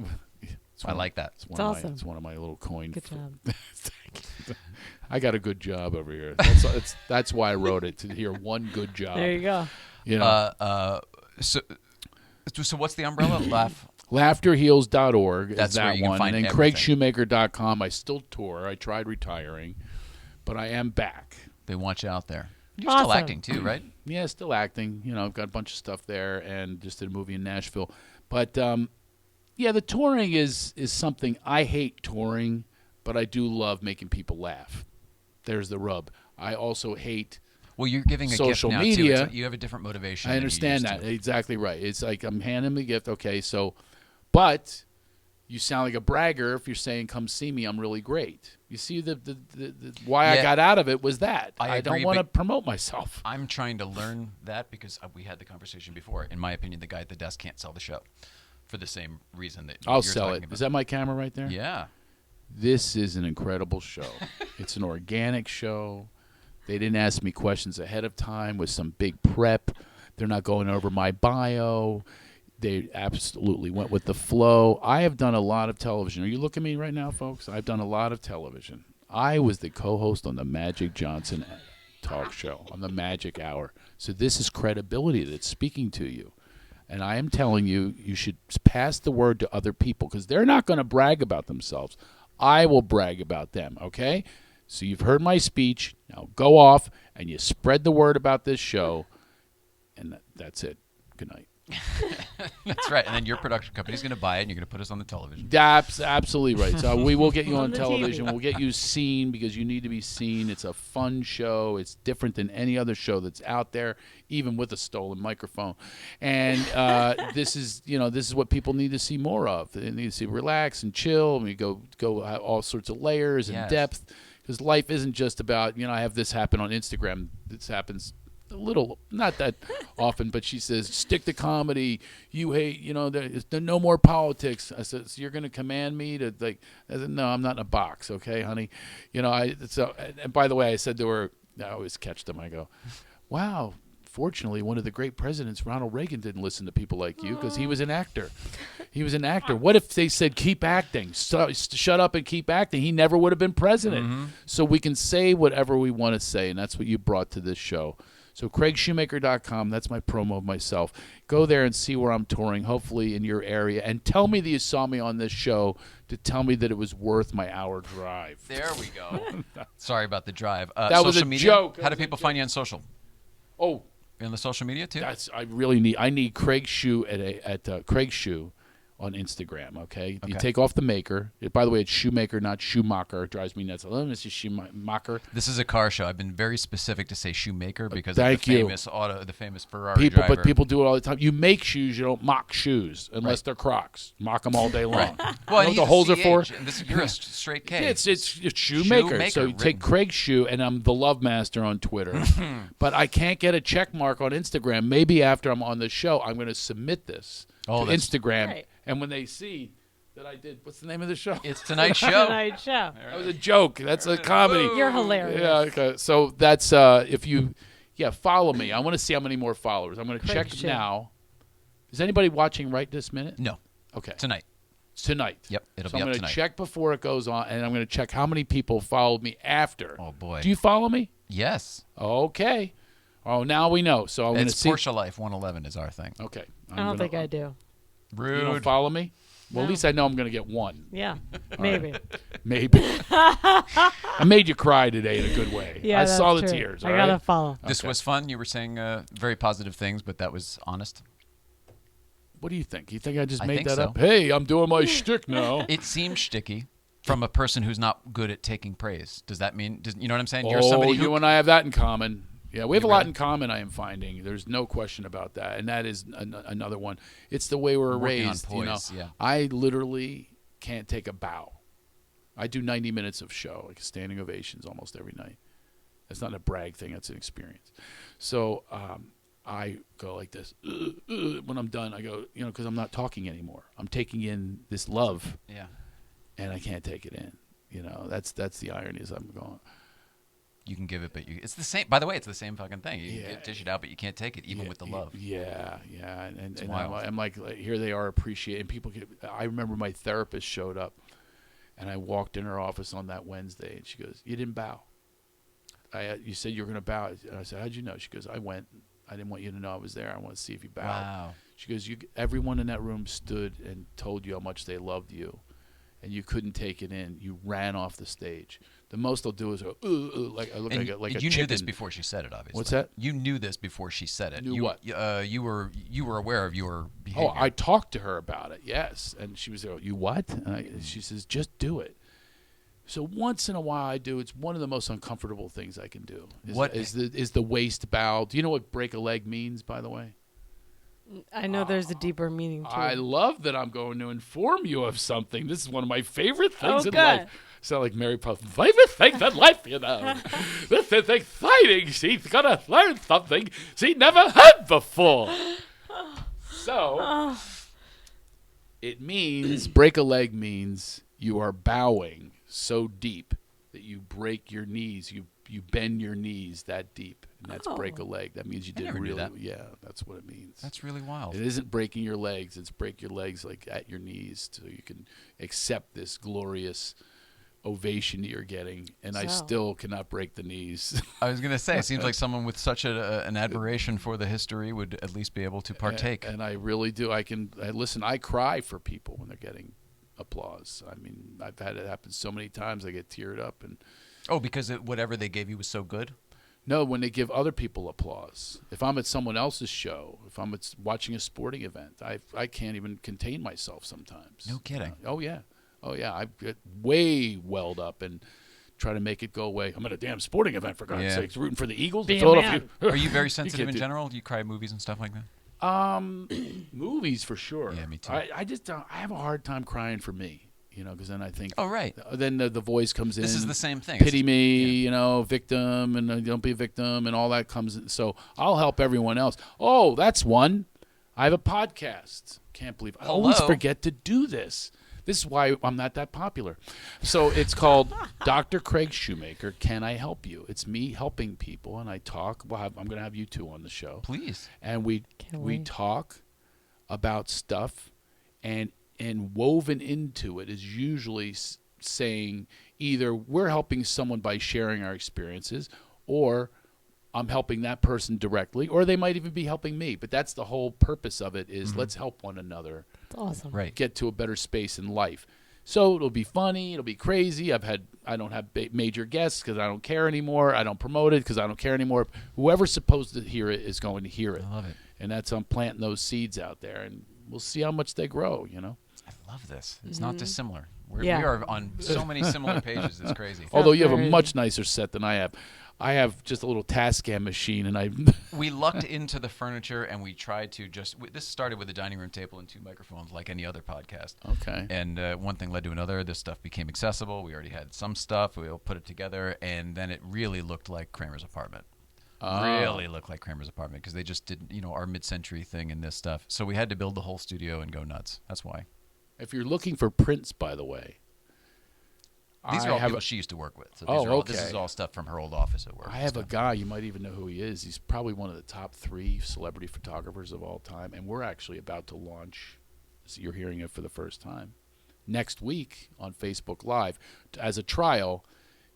I like that. It's awesome. It's one of my little coin. Good job. I got a good job over here. That's why I wrote it, to hear one good job. There you go. So what's the umbrella? Laughterheals.org is That's where that you can one. find And then everything. CraigShoemaker.com. I still tour. I tried retiring, but I am back. They want you out there. You're still Awesome. acting too, right? Yeah, still acting. I've got a bunch of stuff there and just did a movie in Nashville. But, yeah, the touring is something. I hate touring, but I do love making people laugh. There's the rub. I also hate Well, you're giving a social gift now media. too. You have a different motivation. I than you understand used that. to. Exactly right. It's like I'm handing them a gift. Okay, so, but you sound like a bragger if you're saying, come see me. I'm really great. You see, the why I Yeah. got out of it was that. I don't agree, want to but- promote myself. I'm trying to learn that because we had the conversation before. In my opinion, the guy at the desk can't sell the show for the same reason that I'll you're sell talking it. about. Is that my camera right there? Yeah. This is an incredible show. It's an organic show. They didn't ask me questions ahead of time with some big prep. They're not going over my bio. They absolutely went with the flow. I have done a lot of television. Are you looking at me right now, folks? I've done a lot of television. I was the co-host on the Magic Johnson talk show, on the Magic Hour. So this is credibility that's speaking to you. And I am telling you, you should pass the word to other people because they're not going to brag about themselves. I will brag about them, okay? So you've heard my speech. Now go off and you spread the word about this show. And that's it. Good night. That's right. And then your production company's going to buy it and you're going to put us on the television. That's absolutely right. So we will get you on On the television. TV. We'll get you seen because you need to be seen. It's a fun show. It's different than any other show that's out there, even with a stolen microphone. And this is what people need to see more of. They need to see relax and chill. And we go all sorts of layers and Yes. depth because life isn't just about, I have this happen on Instagram. This happens a little, not that often, but she says, stick to comedy. You hate, there's no more politics. I said, so you're going to command me to, like, I said, no, I'm not in a box, okay, honey? And by the way, I said to her, I always catch them, I go, wow, fortunately, one of the great presidents, Ronald Reagan, didn't listen to people like you because he was an actor. He was an actor. What if they said, keep acting, shut up and keep acting? He never would have been president. So we can say whatever we want to say, and that's what you brought to this show. So CraigShoemaker.com, that's my promo of myself. Go there and see where I'm touring, hopefully in your area. And tell me that you saw me on this show to tell me that it was worth my hour drive. There we go. Sorry about the drive. That was social a media? joke. How do people find you on social? Oh, In the social media too? I need Craig Shoe at Craig Shoe on Instagram, okay? You take off the maker. By the way, it's Shoemaker, not Schumacher. It drives me nuts. Hello, Mr. Schumacher. This is a car show. I've been very specific to say Shoemaker because Thank of the you. the famous Ferrari driver. But people do it all the time. You make shoes, you don't mock shoes unless they're Crocs. Mock them all day long. Right. you know Well, what the holes are for? And you're a straight K. It's Shoemaker. Shoemaker, So you take Craig Shoe, and I'm the Love Master on Twitter. But I can't get a check mark on Instagram. Maybe after I'm on the show, I'm going to submit this to Instagram. Right. And when they see that I did, what's the name of the show? It's tonight's show. Tonight show. That was a joke. That's a comedy. You're hilarious. Yeah. Okay. So that's if you, follow me. I want to see how many more followers. I'm going to check Shoe. now. Is anybody watching right this minute? No. Okay. Tonight. It's tonight. Yep. It'll So be I'm up going to tonight. check before it goes on, and I'm going to check how many people followed me after. Oh, boy. Do you follow me? Yes. Okay. Oh, now we know. So I'm going to It's see. Porsche Life 111 is our thing. Okay. I don't think I do. Rude. You don't follow me? Well, No. at least I know I'm going to get one. Yeah, maybe. Maybe. I made you cry today in a good way. Yeah, I saw the that's true. tears. I all gotta right? follow. This Okay. was fun. You were saying very positive things, but that was honest. What do you think? You think I just I made think that so. up? Hey, I'm doing my shtick now. It seems shticky from a person who's not good at taking praise. Does that mean? You know what I'm saying? Oh, You're somebody who you and I have that in common. Yeah, we have a You lot really? in common, I am finding. There's no question about that. And that is another one. It's the way we're Working on raised. poise, yeah. I literally can't take a bow. I do 90 minutes of show, like standing ovations almost every night. That's not a brag thing. That's an experience. So I go like this. When I'm done, I go, because I'm not talking anymore. I'm taking in this love, Yeah. and I can't take it in. That's the irony is I'm going. You can give it, but it's the same. By the way, it's the same fucking thing. You Yeah. dish it out, but you can't take it, even with the love. Yeah. And wild. I'm like, here they are appreciating people. I remember my therapist showed up, and I walked in her office on that Wednesday, and she goes, "You didn't bow. You said you were going to bow." And I said, "How'd you know?" She goes, "I went. I didn't want you to know I was there. I want to see if you bowed." Wow. She goes, everyone in that room stood and told you how much they loved you, and you couldn't take it in. You ran off the stage. The most they'll do is go, like I look And like a you chicken. knew this before she said it, obviously. What's that? You knew this before she said it. Knew you, what? You were aware of your behavior. Oh, I talked to her about it, yes. And she was like, "You what?" And she says, "Just do it." So once in a while I do. It's one of the most uncomfortable things I can do. Is the waist bow. Do you know what break a leg means, by the way? I know there's a deeper meaning to I it. love that I'm going to inform you of something. This is one of my favorite things Oh, in good. life. Sound like Mary Poppins. Favorite things in life, This is exciting. She's gonna learn something she never heard before. So it means break a leg means you are bowing so deep that you break your knees. You bend your knees that deep, and that's break a leg. That means you did never knew really. that. Yeah, that's what it means. That's really wild. It isn't breaking your legs. It's break your legs like at your knees so you can accept this glorious ovation that you're getting. And I So- still cannot break the knees. I was going to say, it seems like someone with such an admiration for the history would at least be able to partake. And I really do. Listen, I cry for people when they're getting applause. I mean, I've had it happen so many times. I get teared up. And Oh, because whatever they gave you was so good? no, when they give other people applause. If I'm at someone else's show, if I'm watching a sporting event, I can't even contain myself sometimes. No kidding. Oh yeah. I get way welled up and try to make it go away. I'm at a damn sporting event, for God's Yeah. sakes, rooting for the Eagles. Be a Philadelphia. Are you very You sensitive can't in do- general? Do you cry at movies and stuff like that? Movies for sure. Yeah, me too. I just I have a hard time crying for me, because then I think. Oh, right. Then the voice comes in. This is the same thing. Pity It's- me, yeah. victim, and don't be a victim, and all that comes in. So I'll help everyone else. Oh, that's one. I have a podcast. Can't believe I always Hello? forget to do this. This is why I'm not that popular. So it's called Dr. Craig Shoemaker. Can I help you? It's me helping people, and I talk. I'm going to have you two on the show. Please. And we Can't we wait. talk about stuff, and woven into it is usually saying either we're helping someone by sharing our experiences, or I'm helping that person directly, or they might even be helping me. But that's the whole purpose of it is let's help one another. It's awesome. Right. Get to a better space in life. So it'll be funny. It'll be crazy. I don't have major guests because I don't care anymore. I don't promote it because I don't care anymore. Whoever's supposed to hear it is going to hear it. I love it. And that's I'm planting those seeds out there, and we'll see how much they grow. I love this. It's not dissimilar. Yeah. We are on so many similar pages. It's crazy. Although you have a very- much nicer set than I have. I have just a little Tascam machine, and I. We lucked into the furniture, and we tried to this started with a dining room table and 2 microphones, like any other podcast. Okay. And one thing led to another. This stuff became accessible. We already had some stuff. We all put it together, and then it really looked like Kramer's apartment. Really looked like Kramer's apartment because they just did, our mid-century thing and this stuff. So we had to build the whole studio and go nuts. That's why. If you're looking for prints, by the way, These I are all have people a- she used to work with. So Oh, these are all, This okay. is all stuff from her old office at work. I have a guy, you might even know who he is. He's probably one of the top 3 celebrity photographers of all time, and we're actually about to launch, so you're hearing it for the first time, next week on Facebook Live. As a trial,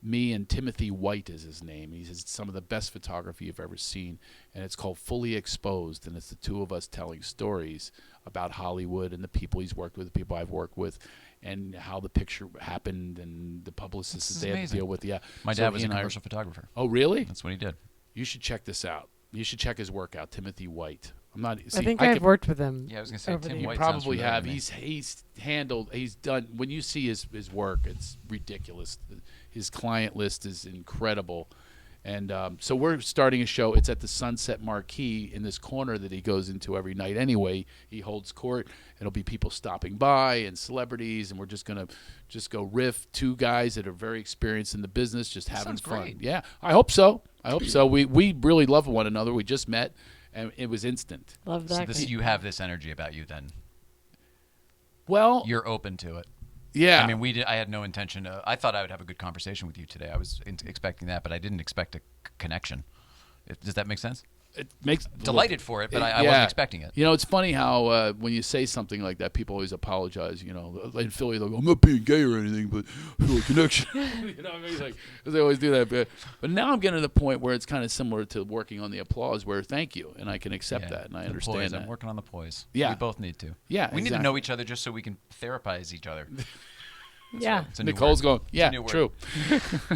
me and Timothy White is his name. He's some of the best photography you've ever seen, and it's called Fully Exposed, and it's the 2 of us telling stories about Hollywood and the people he's worked with, the people I've worked with, and how the picture happened and the publicists This that is they had to amazing. deal with. Yeah, My So dad he was a and I- commercial photographer. Oh, really? That's what he did. You should check this out. You should check his work out, Timothy White. I'm not. See, I think I I've could- worked with him. Yeah, I was going to say over Tim the White. You sounds probably familiar have. to me. He's done. When you see his work, it's ridiculous. His client list is incredible, and so we're starting a show. It's at the Sunset Marquee in this corner that he goes into every night. Anyway, he holds court. It'll be people stopping by and celebrities, and we're just gonna go riff. 2 guys that are very experienced in the business, just having sounds fun. great. Yeah, I hope so. We really love one another. We just met, and it was instant. Love So that. you have this energy about you then. Well, You're open to it. yeah. I mean, I had no intention. I thought I would have a good conversation with you today. I was expecting that, but I didn't expect a connection. Does that make sense? it makes Delighted for it, but I yeah. wasn't expecting it. It's funny how when you say something like that, people always apologize. In Philly, they'll go, "I'm not being gay or anything, but a connection." You know what I mean? Like, they always do that. But now I'm getting to the point where it's kind of similar to working on the applause, where thank you, and I can accept Yeah, that, and I the understand poise. that. I'm working on the poise. Yeah. We both need to. Yeah, We need to exactly. know each other just so we can therapize each other. Yeah. It's a new Nicole's word. going, It's a yeah, new word. true.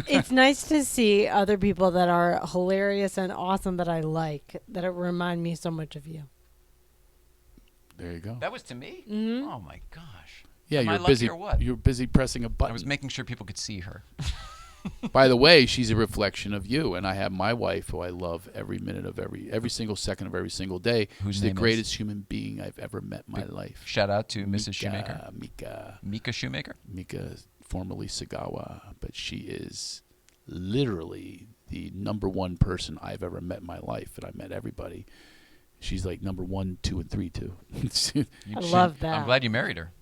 It's nice to see other people that are hilarious and awesome that I like, that remind me so much of you. There you go. That was to me? Mhm. Oh, my gosh. Yeah, Am I you're lucky busy. or what? You're busy pressing a button. I was making sure people could see her. By the way, she's a reflection of you, and I have my wife, who I love every minute of every single second of every single day. Whose She's the name is? greatest human being I've ever met in my life. Shout out to Mrs. Shoemaker. Mika Shoemaker? Mika, formerly Sagawa, but she is literally the number 1 person I've ever met in my life, and I met everybody. She's like number 1, 2, and 3 too. I love that. I'm glad you married her.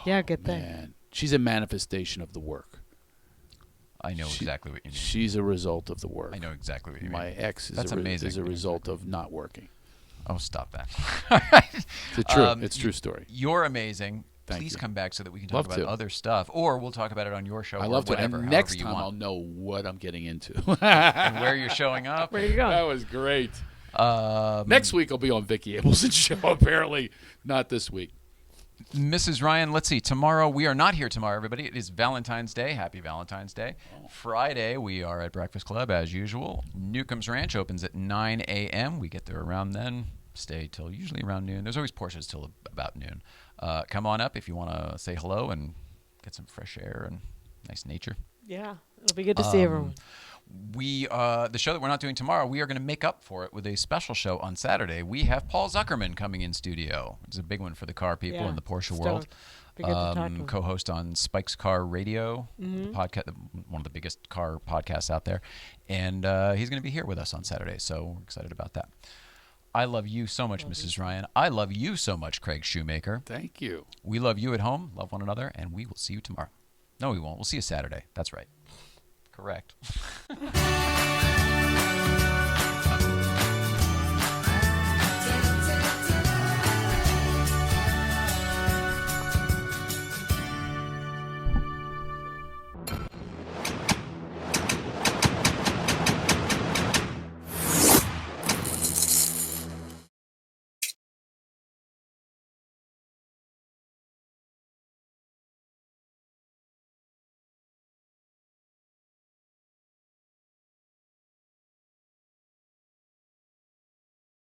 Yeah, good thing. Man, she's a manifestation of the work. I know exactly what you mean. She's a result of the work. I know exactly what you My mean. ex is That's amazing. is a result of not working. Oh, stop that. It's a true story. You're amazing. Thank Please you. come back so that we can talk Love about to. other stuff, or we'll talk about it on your show. I or love to. whatever, And however next you time I'll want. know what I'm getting into. And where you're showing up. Where you going? That was great. Um, Next week I'll be on Vicky Abelson's show. Apparently, not this week. Mrs. Ryan, let's see. Tomorrow, we are not here tomorrow, everybody. It is Valentine's Day. Happy Valentine's Day. Friday, we are at Breakfast Club as usual. Newcomb's Ranch opens at 9 a.m. We get there around then. Stay till usually around noon. There's always Porsches till about noon. Come on up if you want to say hello and get some fresh air and nice nature. Yeah, it'll be good to see everyone. The show that we're not doing tomorrow, we are going to make up for it with a special show on Saturday. We have Paul Zuckerman coming in studio. It's a big one for the car people Yeah, in the Porsche stoked. world. Be good to talk to him. Co-host on Spike's Car Radio, Mm-hmm. podcast, one of the biggest car podcasts out there, and he's going to be here with us on Saturday. So we're excited about that. I love you so much, Mrs. Ryan. I love you so much, Craig Shoemaker. Thank you. We love you at home. Love one another, and we will see you tomorrow. No, we won't. We'll see you Saturday. That's right. Correct.